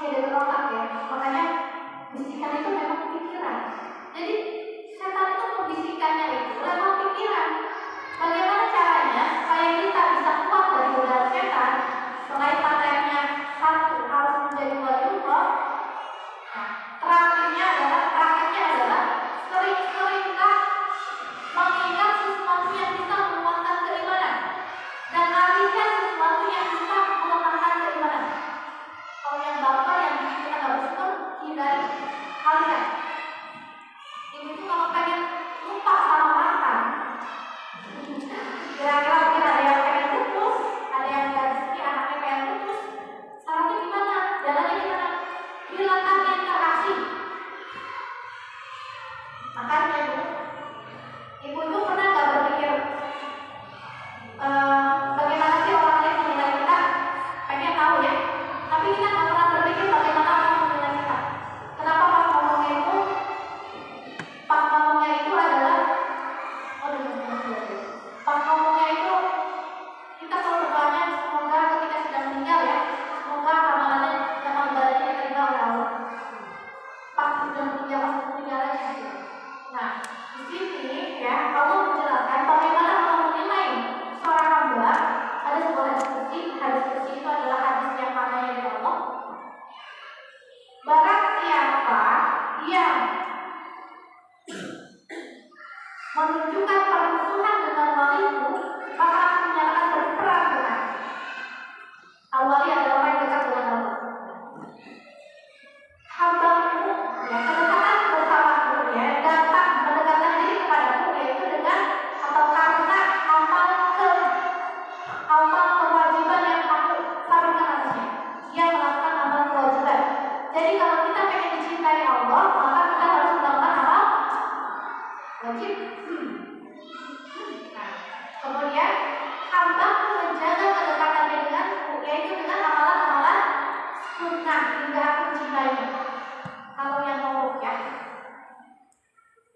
tidak terletak ya. Makanya bisikan itu memang pikiran. Jadi setan itu membisikannya itu lewat pikiran. Bagaimana caranya supaya kita bisa kuat dari godaan setan? Selain matanya satu harus menjadi waliullah. Nah, praktiknya adalah sering-seringlah mengingat sesuatu yang bisa menguatkan keimanan dan alihkan sesuatu yang bisa melemahkan keimanan. Kalau yang baper yang bikin kita nggak bersyukur, hindari, alihkan. Ibu itu kalau pengen lupa sama makan, kira-kira mungkin ada yang pengen putus, ada yang nggak rezeki anaknya pengen putus. Caranya gimana? Jalannya gimana? Hilangkan interaksi. Makanya ibu pernah nggak berpikir bagaimana sih orang lain menilai kita? Pengen tahu ya. Tapi kita nggak pernah berpikir bagaimana orang menilai kita. Kenapa pas ngomongnya itu adalah pas ngomongnya itu kita selalu berdoanya semoga ketika sudah meninggal ya, semoga amalannya amal ibadahnya diterima oleh Allah. Pas sudah meninggal aja. Nah, di sini ya Allah menjelaskan bagaimana Allah menilai seorang hamba. Ada sebuah hadis kursi itu adalah hadis yang maknanya dari Allah. Barang siapa yang menunjukkan permusuhan dengan waliku, maka aku menyatakan berperang dengan al-wali adalah orang yang dekat dengan Allah. Hambaku ya kedekatan bersamaku ya datang mendekatkan diri kepadaku yaitu dengan atau karena amal kewajiban yang aku fardukan atasnya. Dia melakukan amal kewajiban. Jadi kalau kita pengen dicintai Allah, maka kita harus melakukan amal wajib. Nah, kemudian hambaku menjaga kedekatannya denganku, yaitu dengan amalan-amalan sunnah hingga aku mencintainya. Kalau yang mau rukyah,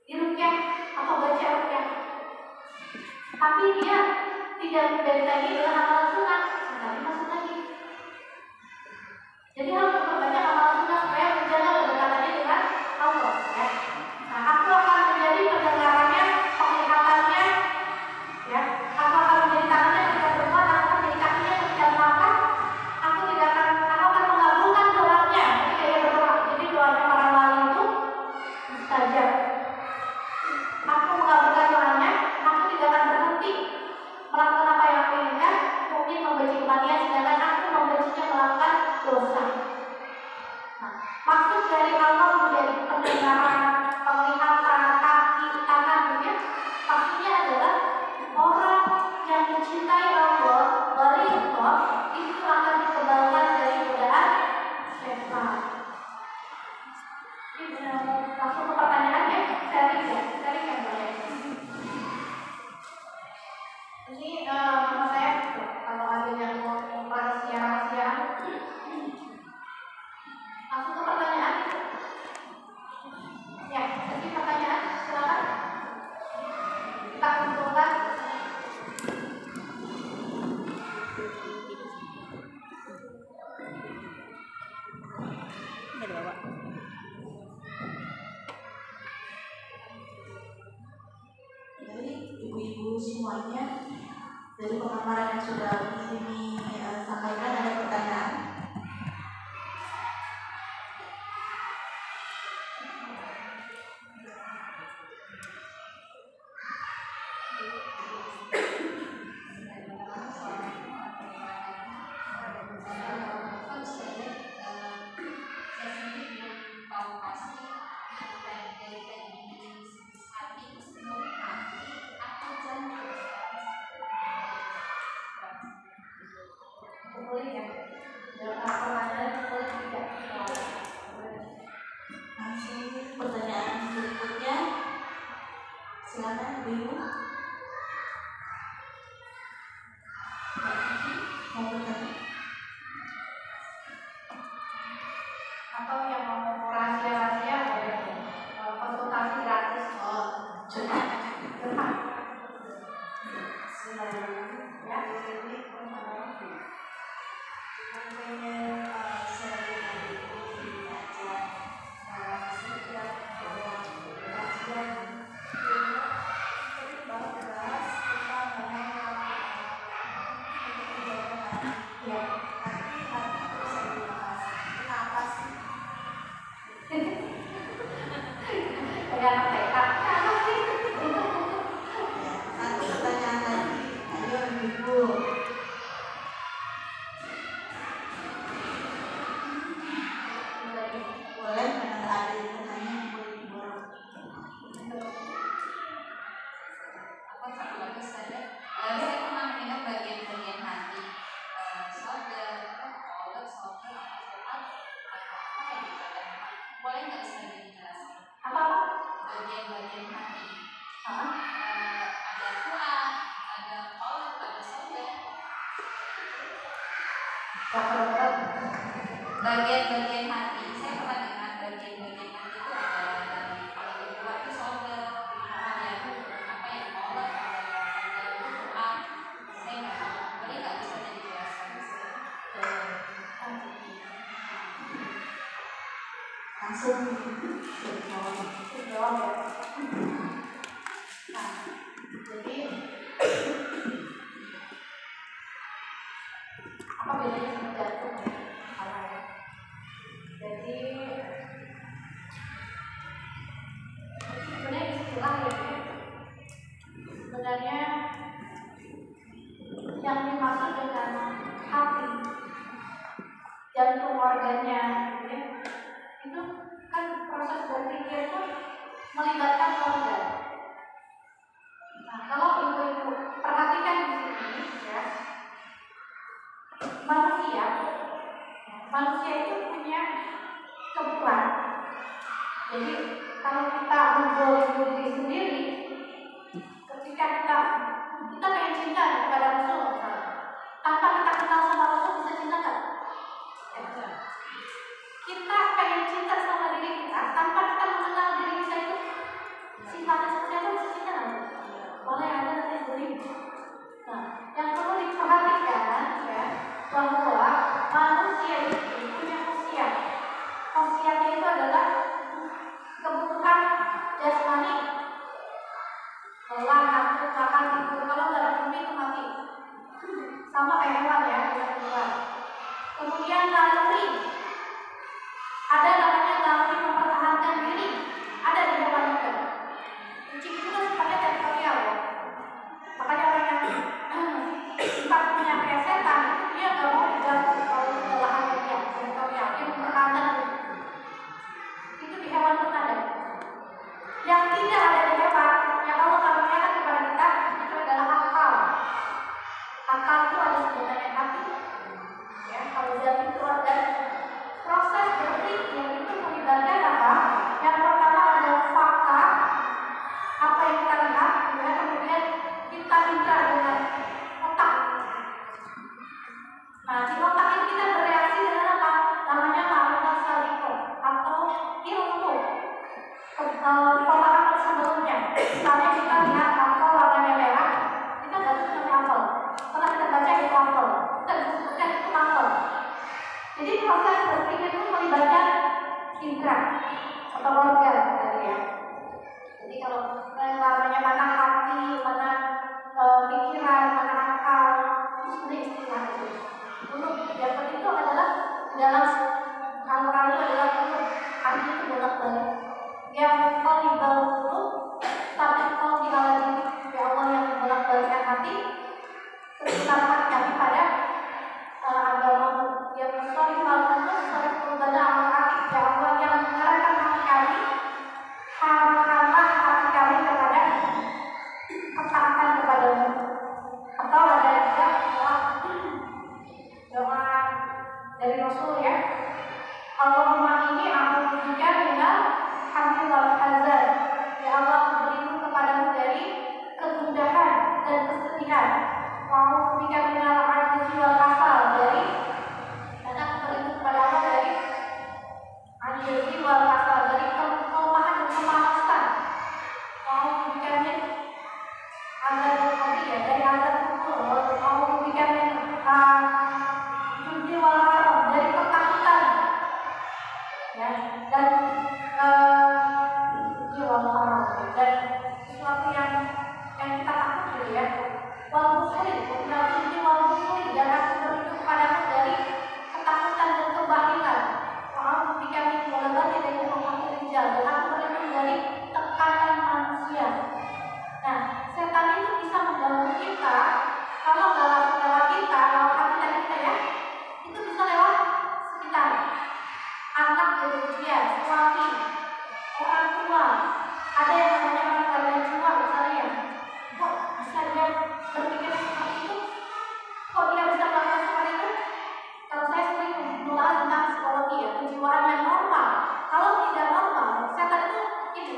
dirukyah atau baca rukyah, tapi dia tidak membentengi dengan amalan sunnah, tapi masuk lagi. Jadi harus memperbanyak amalan sunnah supaya menjaga kedekatannya dengan Allah. Ya. Nah, aku akan menjadi pendengarannya, penglihatannya, ya. Aku akan menjadi tangannya ketika berbuat, aku akan menjadi kakinya ketika melangkah. Aku akan mengabulkan doanya ketika ia berdoa. Jadi doanya para wali itu mustajab. Aku mengabulkan doanya, aku tidak akan berhenti melakukan apa yang aku inginkan. Mungkin membenci kematian, sedangkan aku membencinya melakukan dosa. Nah, maksud dari Allah menjadi pendengaran, penglihatan, kaki, tangan, ya, maksudnya adalah orang yang mencintai Allah, waliullah, itu akan dikembalikan dari godaan setan. Ini langsung ke pertanyaan ya, sharing yang boleh. Ini nama saya, kalau ada yang mau rahasia-rahasiaan, langsung ke pertanyaan. Ya, sesi pertanyaan, silakan. Kita kumpulkan. Ini ada bawa. Jadi ibu-ibu semuanya dari pemaparan yang sudah di sini sampaikan, ada pertanyaan? Boleh ya? Pertanyaan boleh tidak? Langsung pertanyaan berikutnya, silakan ibu-ibu. Mau bertanya? Atau yang mau rahasia-rahasia boleh konsultasi gratis. Curhat. Ya. Pengen sharing bagian-bagian hati. Saya pernah dengar bagian-bagian hati itu ada kalau kedua itu shoulder, yang apa yang kolot, ada yang doa. Saya nggak tahu, boleh nggak bisa dijelaskan? Langsung jawab ya. Nah, jadi apa bedanya sama jantung ya? Sama ya. Jadi sebenarnya istilah ya. Sebenarnya yang dimaksud dengan hati, jantung organnya, ya, itu kan proses berpikir itu melibatkan organ. Nah, kalau ibu-ibu perhatikan di sini, ya, manusia itu punya kebutuhan. Jadi kalau kita menjual diri sendiri, ketika kita pengen cinta kepada Rasul, tanpa kita kenal sama Rasul bisa cinta kan? Kita pengen cinta sama diri kita tanpa kita mengenal diri kita itu sifatnya seperti apa, bisa cinta kan? Boleh ada nanti sendiri. Nah, yang perlu diperhatikan ya, bahwa manusia itu punya khasiat. Khasiatnya itu adalah kebutuhan jasmani, lelah, nafsu, makan, tidur. Kalau nggak ada bumi itu mati. Sama kayak hewan ya, kita keluar. Kemudian naluri, ada namanya naluri mempertahankan diri, ada di hewan juga. Kucing itu kan sifatnya teritorial ya. Makanya orang yang sifatnya kayak setan, dia nggak mau diganggu kalau kelelahan dia teritorial, dia mempertahankan diri. Itu di hewan pun ada. Yang tidak ada di hewan, yang Allah karuniakan kepada kita, itu adalah akal. Akal itu ada sebenarnya hati. Ya, kalau zat itu ada proses berpikir itu melibatkan apa? Yang pertama adalah fakta, apa yang kita lihat, kemudian kita indra dengan otak. Nah, di otak ini kita bereaksi dengan apa? Namanya ma'rifat saliko atau ilmu. Pemahaman sebelumnya. Misalnya kita lihat apel warnanya merah, kita nggak bisa namanya apel. Setelah kita baca itu apel, kita bisa sebutkan itu apel. Jadi proses berpikir itu melibatkan indra atau organ tadi ya. Jadi kalau namanya mana hati, mana pikiran, mana akal, itu sebenarnya istilah itu. Untuk yang penting itu adalah dalam akal itu adalah untuk hati itu bolak-balik. Yang paling baru tapi kalau dialami ya Allah yang bolak-balikkan hati, terutama hati kami pada agama yang sorry kepada Allah ya Allah yang mengarahkan hati kami, arahkanlah hati kami kepada ketaatan kepadamu. Atau ada juga doa dari Rasul ya, Allahumma inni a'udzubika minal hamdi wal hazan. Ya Allah, berlindung kepadamu dari kegundahan dan kesedihan. Wa'udzubika minal ajzi wal kasal, dari karena aku berlindung kepada Allah dari ajzi wal kasal, dari kelemahan dan kemalasan. Wa'udzubika min azab hati ya, dari azab kubur. Wa'udzubika min jubni wal haram, dari ketakutan ya, dan dan sesuatu yang kita takut gitu ya. Wal muslim, dan aku berlindung kepadamu dari ketakutan dan kebahilan. Wa'udzubika min ghalabati dari rahmatil rijal, dan aku berlindung dari tekanan manusia. Nah, setan itu bisa mengganggu kita kalau nggak lewat kita, lewat hati tadi kita ya, itu bisa lewat sekitar. Anak dari ujian, suami, orang tua, ada yang namanya orang kalian tua misalnya ya, kok bisa dia berpikir seperti itu, kok dia bisa melakukan seperti itu. Kalau saya sering membahas tentang psikologi ya, kejiwaan yang normal. Kalau tidak normal, setan itu ini.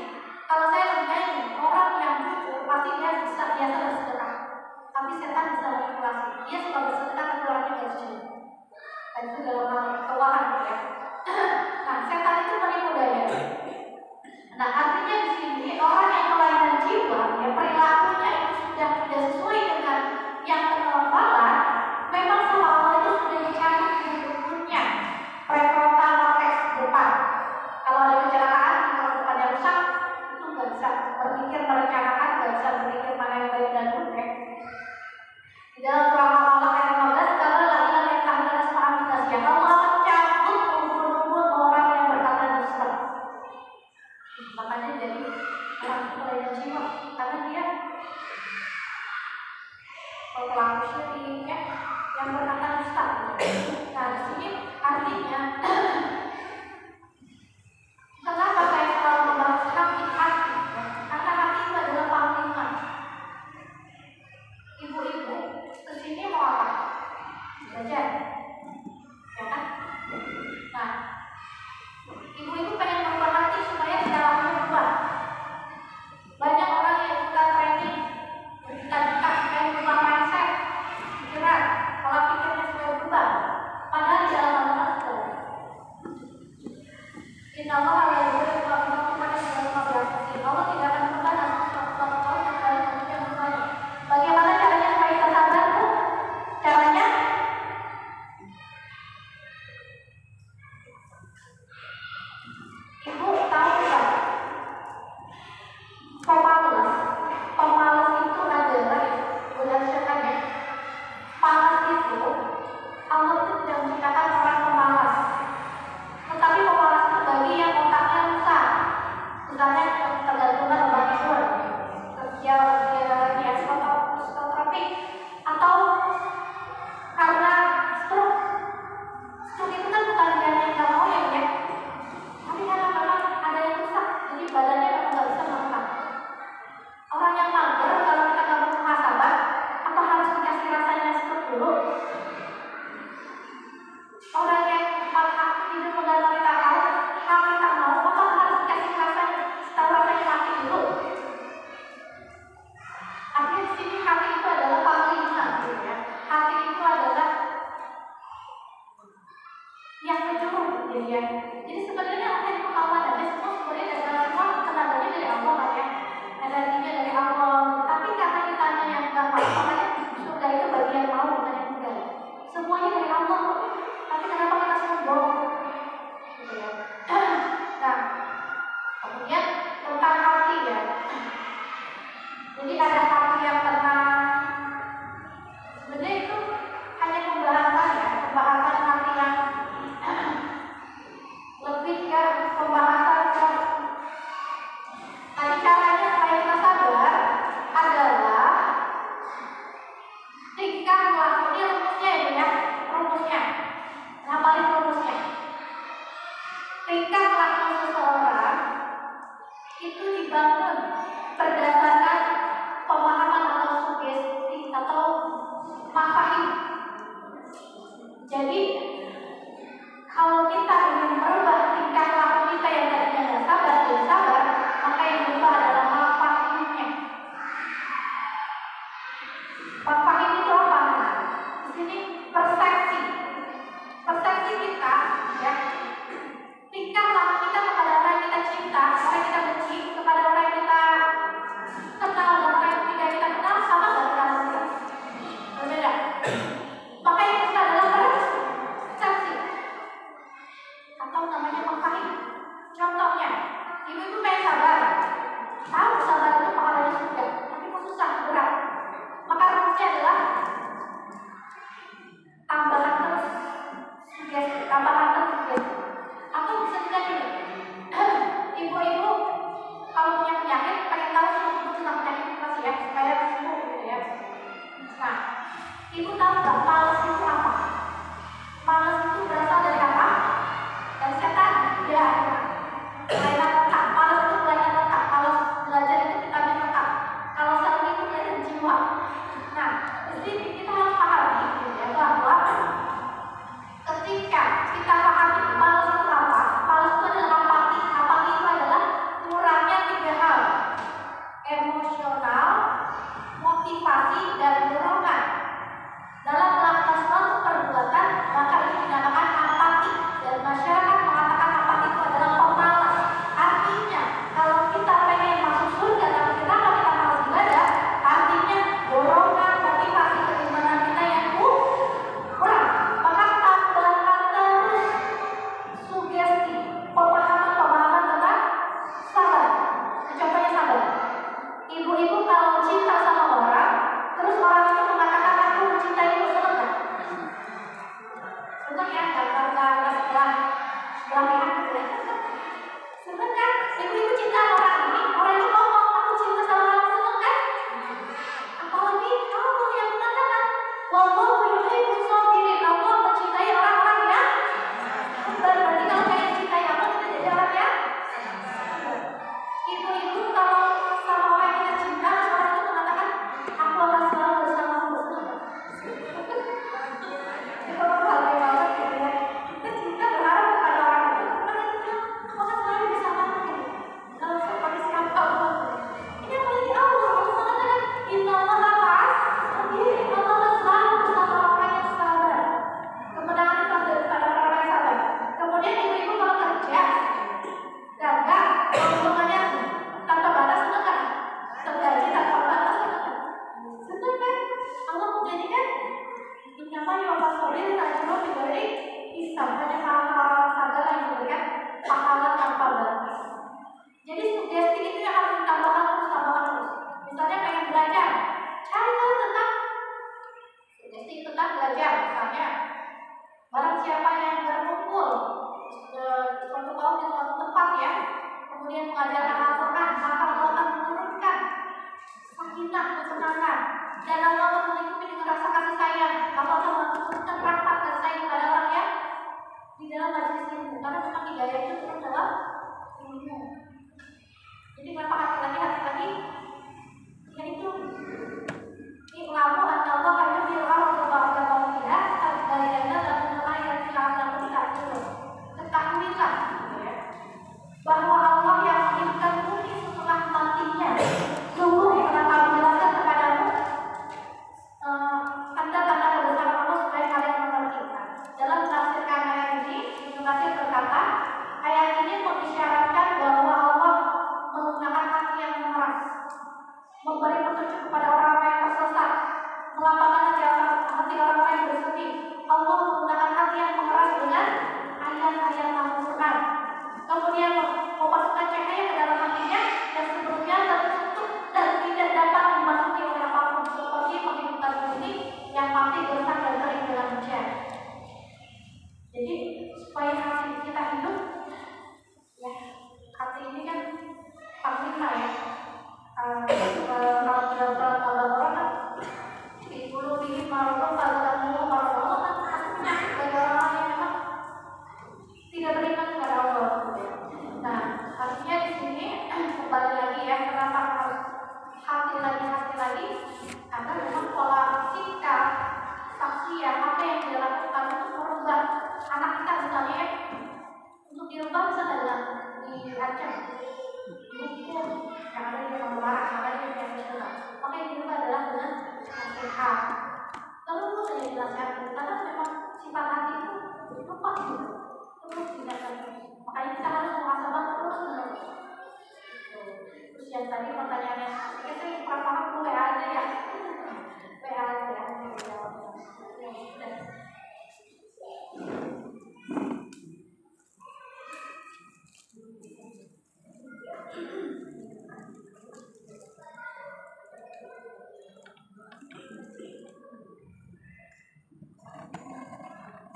Kalau saya lebih ini, orang yang jujur pasti dia bisa biasa bersedekah, tapi setan bisa manipulasi. Dia suka bersedekah tapi orangnya nggak jujur. Dan itu dalam hal keuangan ya. Allah la yughayyiru ma biqaumin hatta yughayyiru ma bi anfusihim. Allah tidak akan pernah nasib suatu kaum kecuali manusia berubahnya. Bagaimana caranya supaya kita sadar, Bu? Caranya Ibu tahu nggak? Pemalas itu adalah berdasarkan ya. Palas itu Allah itu tidak menciptakan orang pemalas. Tetapi pemalas itu bagi yang otaknya rusak. Misalnya ketergantungan obat tidur, kerja di psikotropik, atau karena stroke. Stroke itu kan bukan dia yang nggak mau ya, tapi karena memang ada yang rusak, jadi badannya memang nggak bisa melakukan. Orang yang mager kalau kita nggak mau muhasabah, apa harus dikasih rasanya stroke dulu? Orang yang hidup menggantung kita tahu, hal kita mau, apa harus dikasih rasanya, tahu rasanya mati dulu? Artinya di sini hati itu adalah panglima, gitu ya. Hati itu adalah yang menyuruh, gitu ya. Jadi sebenarnya apa yang kemauan ada semua sebenarnya dari semua tenaganya dari Allah kan ya, energinya dari Allah. Tapi karena kitanya yang nggak mau, makanya surga itu bagian mau bukan yang enggak. Semuanya dari Allah kok. Tapi kenapa kita sombong? Gitu ya. Nah, kemudian tentang hati ya. Jadi ada hati yang tenang. Sebenarnya itu hanya pembahasan ya, pembahasan hati yang lebih ke pembahasan tadi caranya supaya kita sadar adalah tingkah laku. Ini rumusnya ya, rumusnya. Ngapalin rumusnya. Tingkah laku seseorang itu dibangun berdasarkan pemahaman atau sugesti atau mafahim. Jadi kalau kita ingin merubah tingkah laku kita yang tadinya nggak sabar jadi sabar, maka yang berubah adalah mafahimnya. Mafahim itu apa? Di sini persepsi kita, ya. Tingkah laku kita kepada orang yang kita cinta, orang yang kita benci, kepada orang yang kita kenal dan orang yang tidak kita kenal sama nggak kita lakukan? Berbeda. Maka yang kita adalah persepsi atau namanya mafahim. Contohnya, ibu-ibu pengen sabar, tahu sabar itu pahalanya surga, tapi kok susah, berat. Maka rumusnya adalah tambahan terus sugesti. Atau bisa juga gini, ibu-ibu kalau punya penyakit pengen tahu sembuh tentang penyakit apa sih ya, supaya sembuh gitu ya. Nah, ibu tahu nggak malas itu apa? Malas itu berasal dari apa? Dari setan. Ya, kelainan otak. Malas itu kelainan otak. Kalau belajar itu kita otak. Kalau sel itu kelainan jiwa. Nah, di sini kita harus pahami gitu ya, bahwa ketika kita pahami malas itu apa, malas itu adalah apati. Apati itu adalah kurangnya 3 hal: emosional, motivasi, dan dorongan dalam melakukan suatu perbuatan, maka itu dinamakan apati. Dan masyarakat mengatakan apati itu adalah pemalas. Artinya kalau kita pengen masuk surga tapi kenapa kita malas ibadah, artinya dorongan, motivasi, keimanan kita yang kurang. Maka tambahkan terus sugesti, pemahaman tentang sabar. Contohnya sabar. Ibu-ibu kalau cinta sama orang, terus orang itu mengatakan aku mencintaimu, senang nggak? Senang ya, nggak sebelah pihak gitu ya. Senang kan? Ibu-ibu cinta sama orang ini ngomong aku cinta sama kamu, senang kan? Apalagi Allah yang mengatakan wallahu yuhibbus sabirin, Allah mencintai orang-orang yang sabar. Berarti kalau kayak mencintai Allah, kita jadi orang yang ibu-ibu kalau sama orang yang kita cinta, terus orang itu mengatakan aku akan selalu bersamamu, senang. Itu orang bahagia banget gitu ya. Kita cinta berharap kepada orang itu, karena kita ketahuilah gitu ya, bahwa Allah yang menghidupkan bumi setelah matinya. Sungguh telah kami jelaskan kepadamu tanda-tanda kebesaran Allah supaya kalian mengerti. Dalam menafsirkan ayat ini, Ibnu Katsir berkata, ayat ini mengisyaratkan bahwa Allah menggunakan hati yang memeras, memberi petunjuk kepada orang-orang yang tersesat, melapangkan hati orang-orang yang bersedih. Allah menggunakan hati yang mengeras dengan ayat-ayat Al-Quran. Kemudian memasukkan cahaya ke dalam hatinya yang sebelumnya tertutup dan tidak dapat dimasuki oleh apapun, seperti menghidupkan bumi yang mati gersang dan kering dengan hujan. Jadi supaya hati kita hidup, ya hati ini kan panglima ya. Kalau dalam Al-Quran kan di bulu bihi marudun kalau kamu marudun kan artinya bagi orang-orang yang memang tidak beriman kepada Allah. Nah, artinya di sini kembali lagi ya, kenapa harus hati lagi, karena memang pola sikap saksi ya, apa yang dilakukan untuk merubah anak kita misalnya ya, untuk dirubah bisa dengan dirancang hukum yang ada di dalam marah, yang ada di dalam Islam. Maka yang dirubah adalah dengan nasihat. Lalu saya jelaskan, karena memang sifat hati itu lupa gitu, terus tindakan. Makanya kita harus muhasabah terus menerus. Terus yang tadi pertanyaannya, saya kurang paham tuh WA aja ya, WA aja ya.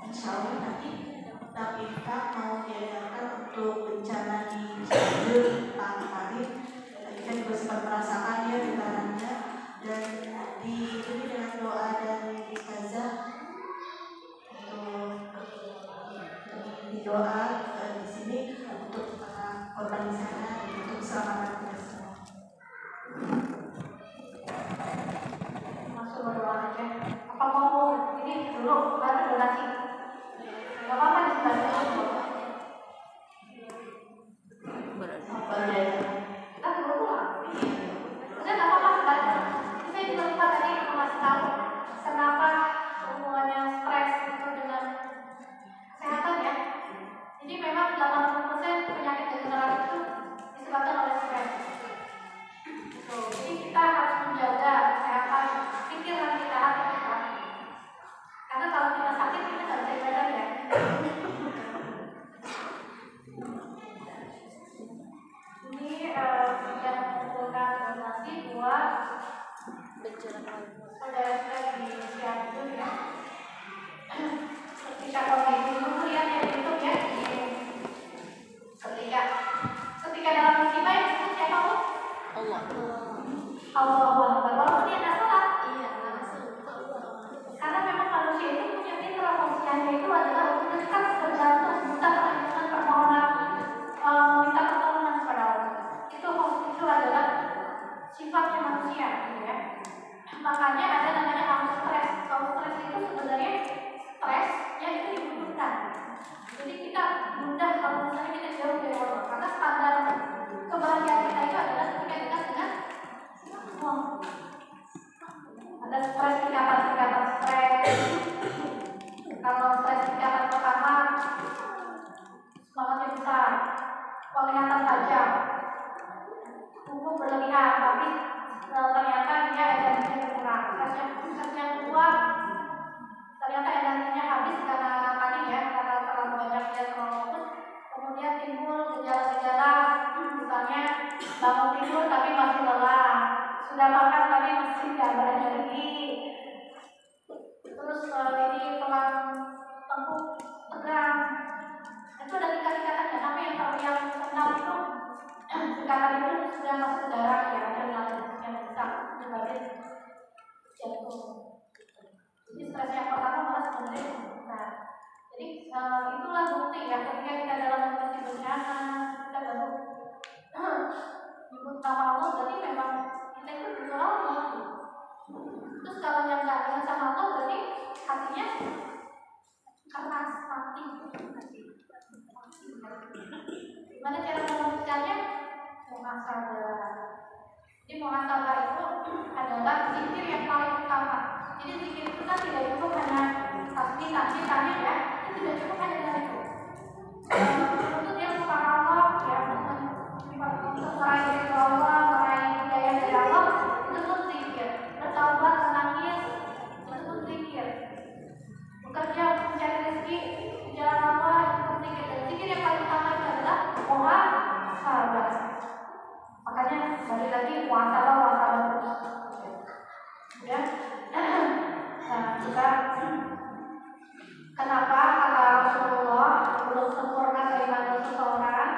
Insya Allah nanti Tabita mau diadakan untuk bencana di Cianjur pagi hari. Kita juga sempat merasakan ya getarannya, dan diikuti dengan doa dari Ustazah untuk didoa di sini untuk para korban di sana dan untuk keselamatan kita semua. Masuk berdoa aja. Apa mau ini dulu baru donasi? Gak apa-apa di sebelah itu. Kita dulu pulang. Udah gak apa-apa sebentar. Saya juga lupa tadi ngasih tahu kenapa hubungannya stres itu dengan kesehatan ya. Jadi memang 80% penyakit degeneratif itu disebabkan oleh stres. Jadi kita harus menjaga kesehatan pikiran kita, hati kita. Karena kalau kita sakit kita nggak bisa ibadah ya. Ini yang mengumpulkan donasi buat saudara kita di Cianjur ya. Ketika kondisi dulu lihat ya di YouTube ya. Ketika dalam musibah yang disebut siapa Bu? Allah walaupun dia nggak salah. Karena memang manusia itu punya fitrah, manusianya itu adalah untuk dekat bergantung, minta perlindungan, permohonan, minta pertolongan kepada Allah. Itu adalah sifatnya manusia, gitu ya. Makanya ada namanya haus stres. Haus stres itu sebenarnya stres yang itu dibutuhkan. Jadi kita mudah kalau misalnya kita jauh dari Allah, karena standar kebahagiaan kita itu adalah ketika dekat dengan Allah. Ada stres, tingkatan stres. Kalau stres tingkatan pertama semangatnya besar, penglihatan tajam, tubuh berlebihan, tapi ternyata dia energinya berkurang. Stres yang kedua ternyata energinya habis karena tadi ya, karena terlalu banyak dia terlalu fokus. Kemudian timbul gejala-gejala, misalnya bangun tidur tapi masih lelah, sudah makan tapi masih tidak berenergi. Terus ini tulang tengkuk tegang. Itu ada tingkat-tingkatannya. Tapi yang senang itu tingkatan itu sudah masuk ke darah ya, adrenalin yang besar menyebabkan jantung. Jadi stres yang pertama malah sebenarnya besar. Jadi itulah bukti ya, ketika kita dalam kondisi bencana kita baru nyebut nama Allah, berarti memang kita itu berusaha Gimana cara melanjutkannya? Muhasabah. Jadi muhasabah itu adalah zikir yang paling utama. Jadi zikir itu kan tidak cukup hanya tasbih ya, itu tidak cukup hanya dengan itu. Untuk dia kepada Allah, ya, untuk meraih dari Allah, meraih hidayah dari Allah, itu pun zikir. Bertaubat, menangis, itu pun zikir. Bekerja untuk mencari rezeki di jalan Allah, itu pun zikir. Dan zikir yang paling utama itu adalah muhasabah. Makanya balik lagi muhasabah terus. Ya. Nah, juga kenapa kata Rasulullah belum sempurna keimanan seseorang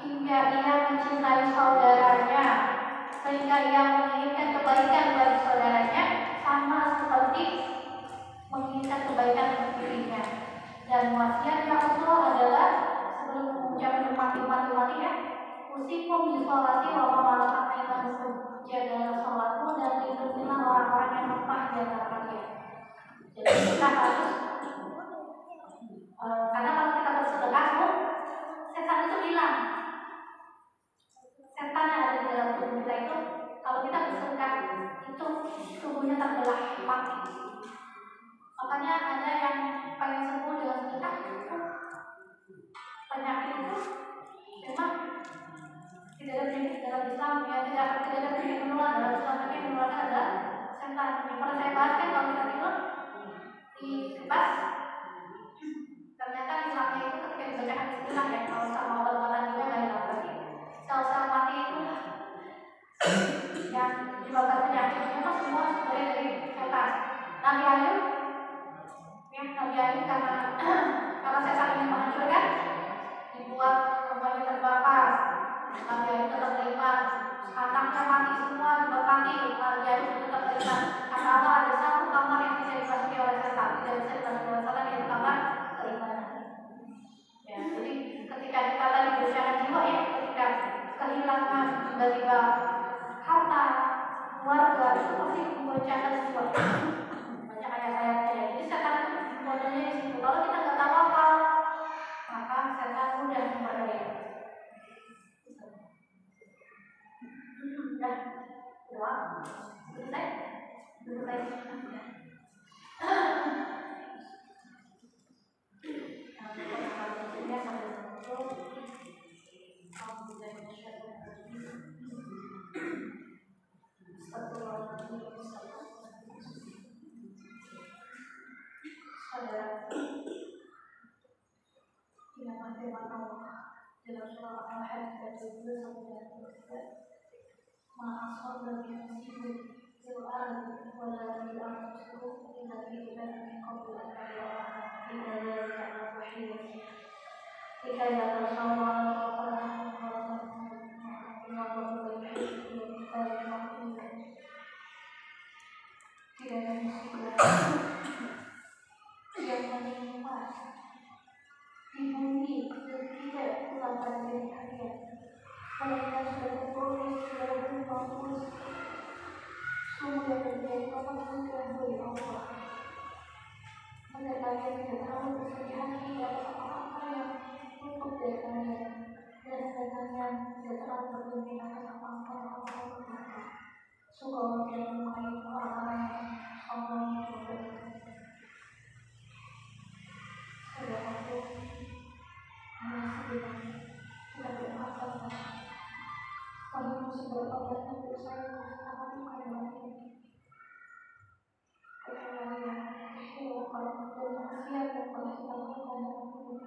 hingga ia mencintai saudaranya, sehingga ia menginginkan kebaikan bagi saudaranya sama seperti menginginkan kebaikan untuk dirinya. Dan wasiatnya Rasulullah adalah sebelum mengucapkan mati ya, usikum bisolati wa ma malakat aymanukum, jagalah sholatmu dan lindungilah orang-orang yang lemah di antara kalian. Jadi kita harus karena kalau kita bersedekah, setan itu bilang, setan yang ada di dalam tubuh kita itu, kalau kita bersedekah itu tubuhnya terbelah mati. Makanya ada yang pengen sembuh dengan sedekah, penyakit itu memang tidak ada penyakit dalam Islam, ya tidak ada penyakit menular dalam Islam, tapi yang menularkan adalah setan. Yang pernah saya bahas kan kalau kita tidur di kipas, ternyata Islamnya itu ketika dibacakan istilah ya, kalau sama obat-obatan juga nggak hilang lagi. Sel-sel mati itu yang menyebabkan penyakitnya itu semua sebenarnya dari setan. Nabi Ayub, ya Nabi Ayub karena setan ingin menghancurkan, dibuat rumahnya terbakar. Nabi Ayub tetap beriman, anaknya mati semua juga mati. Nabi Ayub tetap beriman. Kata Allah, ada satu kamar yang tidak dimasuki oleh setan, tidak bisa dimasuki oleh setan, yaitu kamar keimanan. Ya, jadi ketika kita tadi berusaha jiwa ya, ketika kehilangan tiba-tiba harta, keluarga, itu pasti membocorkan jiwa. Banyak ayat-ayatnya ya. Jadi setan itu modelnya di situ. Kalau kita nggak tahu apa, maka setan mudah memperdaya. Udah, doang. Selesai. Dalam surah Al-Hadid ayat 12-13, Ma'asal dari musibah fil ardi wa la fil anfusikum illa fi kitabin min qabli an nabra'aha inna dzalika 'ala Allahi yasir. Jika ia bersama tidak ada musibah yang menimpa di bumi dan tidak pulang pada diri kalian. Mereka sudah tertulis dalam bagus. Sungguh yang terjadi apapun dari Allah. Mereka yang tidak terlalu bersedih hati atas apa-apa yang luput dari kalian, dan mereka tidak terlalu berlebihan atas apa-apa yang Allah berkata. Sungguh Allah tidak menyukai orang-orang yang Allah memberikan. Sudah aku hanya sebenarnya tidak bermasalah. Kamu sudah obat untuk saya sangat bukan lagi. Kecuali yang kecil kalau bermaksiat dan telah dilakukan dalam hidup.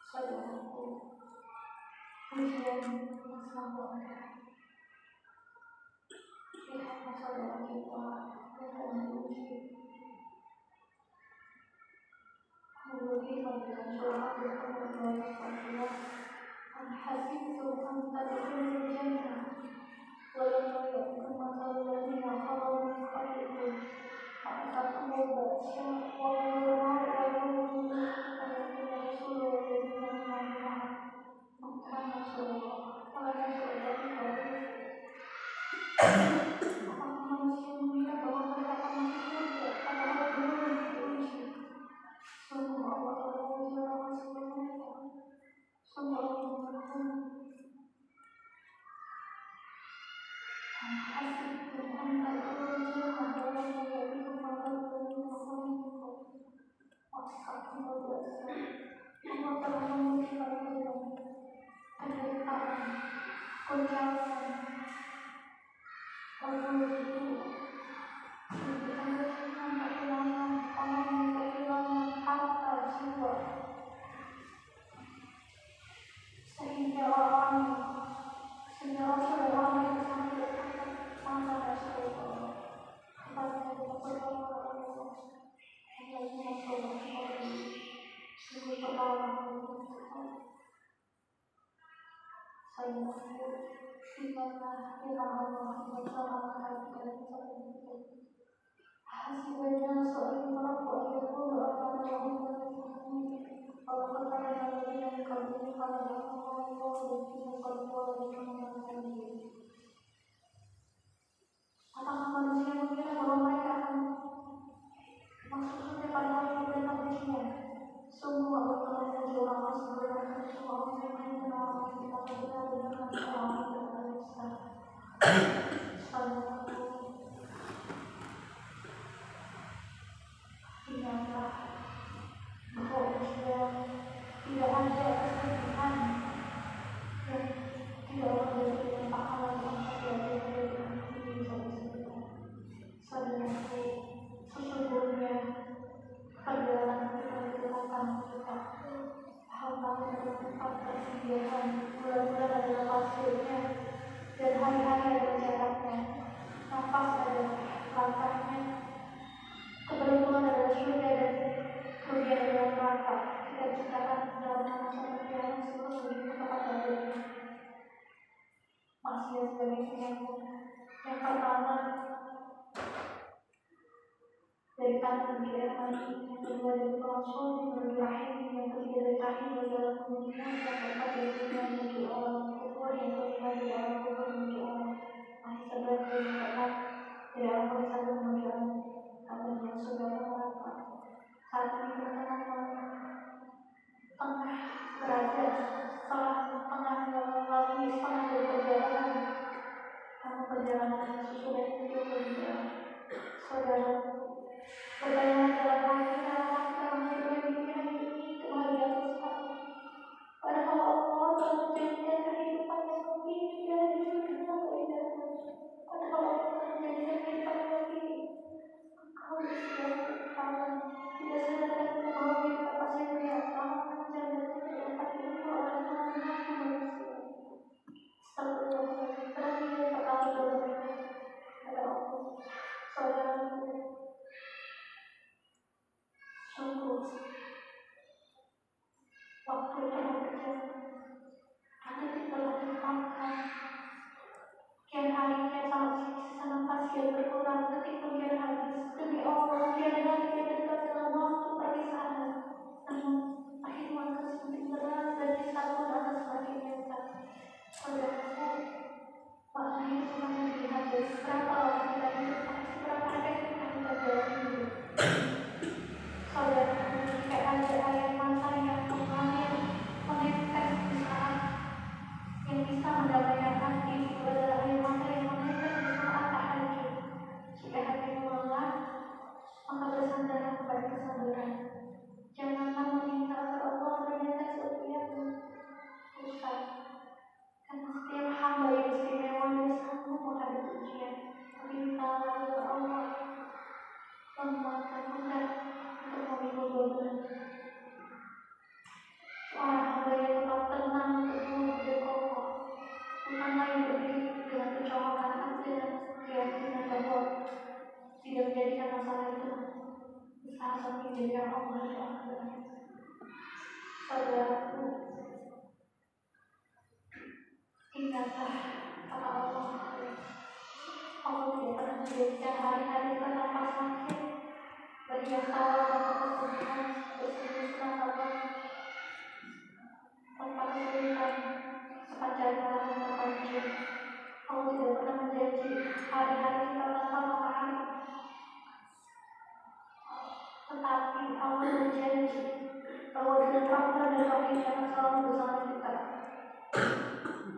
Saudaraku, ujian selalu ada. Lihatlah saudara kita yang telah diuji. Kemudian memberikan surah bersama Allah. Al-Hasibtum an tadkhulul jannah wa lamma ya'tikum mathalul ladzina khalu min qablikum fa'akhadhahum ba'suna wa dharra'u wa yawmun yaqulu rasulullah maka Rasulullah apakah manusia mengira bahwa mereka akan masuk surga? Apakah belum diuji? Sungguh Allah Rasulullah Kunjungan orang itu kehilangan orang, kehilangan harta jiwa, sehingga orang yang sampai masa Rasulullah kepada apakah manusia mengira bahwa mereka akan masuk surga pada hari kemudian berjiwa? Sungguh Allah telah menjadi orang sebenarnya semua orang yang hanya orang yang kita benar dengan orang yang berdosa. Ingatlah bahwa tidak ada kesedihan dan tidak ada yang pahala yang terjadi dalam diri saudara-saudara. Saudaraku, sesungguhnya perjalanan kita dilakukan kita hamba adalah tempat persinggahan, bulan-bulan adalah pasirnya, dan hari-hari adalah jaraknya, nafas adalah langkahnya, keberuntungan adalah surga dan kerugian adalah neraka. Kita diciptakan dalam masa perjalanan seluruh tempat adanya maksiat sebagai penyambung. Yang pertama dari tangan menuju air mani, yang kedua dari tulang sulbi menuju rahim, yang ketiga dari rahim menuju alam kemudian, yang keempat dari dunia menuju alam kubur, yang kelima dari alam kubur menuju alam mahsyar, yang keenam dari alam kubur menuju alam kabur yang sudah neraka. Saat ini teman-teman tengah berada setelah tengah melalui setengah dari perjalanan, namun perjalanan yang sudah itu berjalan. Saudara, berjalan dalam hati kita masih berpikir ini kebahagiaan sesaat. Padahal Allah telah menjadikan kehidupan yang lebih dari dunia keindahan. Padahal Allah telah menjadikan kehidupan yang lebih. Engkau disediakan tidak sadar bahwa kita pasti melihat selama menjaga kehidupan itu adalah Tuhan manusia. Astagfirullah, berani perkara berlebihan pada Allah. Saudaraku, sungguh waktu telah berjalan, detik telah dimakan, kian hari kian sisa nafas kian berkurang, detik pun kian habis. Demi Allah, kian hari kian dekat dalam waktu perpisahan. Namun perhitungan semakin berat dan kisah pun akan semakin nyata. Saudaraku, makna hidup semakin dilihat dari seberapa lama kita hidup, seberapa efektif kita jalani hidup. Saudaraku, jika ada air mata yang mengalir menetes di saat yang bisa mendamaikan hati, itu adalah air mata yang menetes di saat tahajud. Jika hatimu lelah, maka bersandarlah kepada kesabaran. Janganlah meminta agar Allah menetes setiapmu. Bukan, karena setiap hamba yang istimewa dia sanggup menghadapi ujian. Tapi mintalah agar Allah menguatkan berat untuk memikul beban. Seorang hamba yang tetap tenang, teguh, dan kokoh, bukanlah yang berdiri dengan kecocokan hati dan keyakinan bahwa tidak menjadikan masalah itu usaha samping dari Allah di akhirat. Saudaraku, ingatlah kata Allah. Allah tidak pernah menjadikan hari-hari kita tanpa sakit, berhiasalah tanpa kesedihan, bersedih tanpa kesulitan, sepanjang malam yang terpanjang. Allah tidak pernah menjanji hari-hari kita tanpa matahari, tetapi Allah berjanji bahwa dengan rahmat dan kasih akan selalu bersama kita.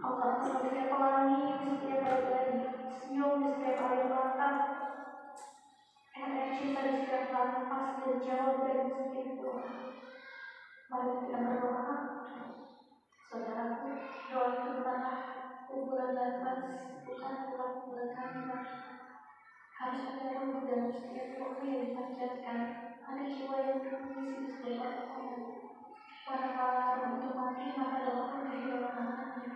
Allah akan memberikan pelangi di setiap hari, senyum di setiap air mata, air cinta di setiap nafas, dan jawab dari setiap doa. Mari kita berdoa. Saudaraku, doa itu bukanlah kumpulan menjadikan ada jiwa yang berfungsi sebagai orang. Manakala untuk mati maka doa pun kehilangan anaknya.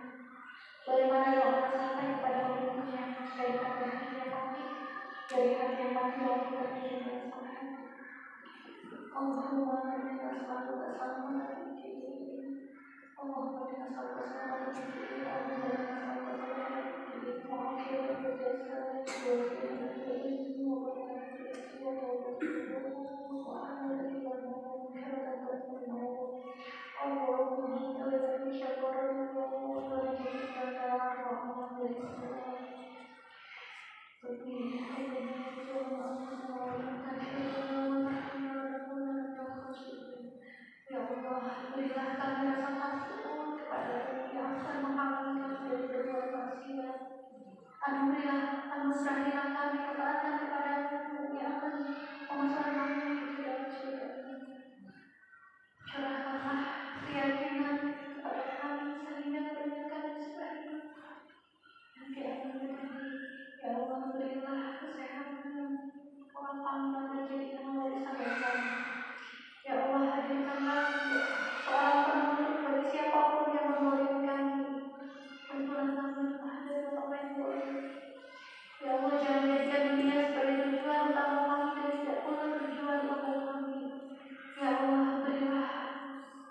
Bagaimana doa sampai kepada umumnya dari hati yang mati, dari hati yang mati lalu berpikir dan semangat. Allahumma inna nas'aluka as-salamata fid din. Allahumma inna nas'aluka as-salamata fid din. Allahumma inna nas'aluka as-salamata fid din. Wa akhiratu al-jasad wa al-ilmi wa barakatuh wa akhiratu al-maut. Allahumma anta alladhi syakarana wa raja'aka wa amana Ya Allah, berilah kami rasa takut kepada yang akan menghalangi dari berbuat maksiat. Anugerahilah kami ketaatan kepada-Mu yang akan memasukkan kami ke dalam surga. Curahkanlah keyakinan kepada kami sehingga kebanyakan kami sebaikan. Nanti akan terjadi. Ya Allah, berilah kesehatan, kelapangan dan menjadikan warisan kami. Ya Allah, hadirkanlah seorang penolong bagi siapapun yang menolong kami. Tentulah kami dari orang yang boleh. Ya Allah, jangan jadikan dunia sebagai tujuan utama kami dan tidak pula tujuan utama kami. Ya Allah, berilah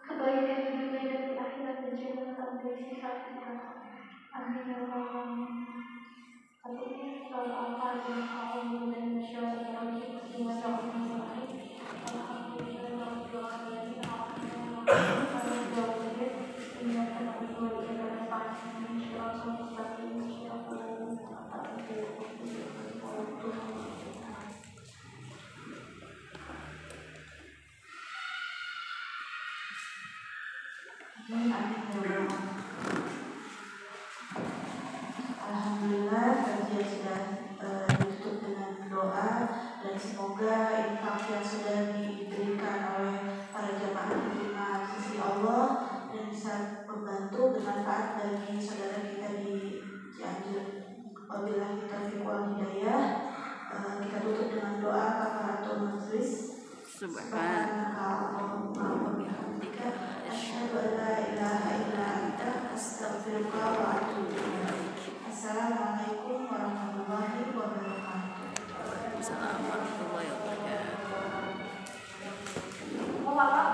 kebaikan di dunia dan di akhirat dan jangan sampai sisa kita. Amin ya Allah. Alhamdulillah, kajian sudah ditutup dengan doa dan semoga infak yang sudah diberikan oleh para jamaah diterima di sisi Allah dan bisa membantu bermanfaat bagi saudara kita di Cianjur. Wabillahi taufiq wal hidayah. Kita tutup dengan doa kafaratul majlis. Subhanaka Allahumma wa bihamdika asyhadu an la ilaha illa anta astaghfiruka wa atubu ilaik. Assalamualaikum warahmatullahi wabarakatuh. Assalamualaikum warahmatullahi wabarakatuh. Mau apa?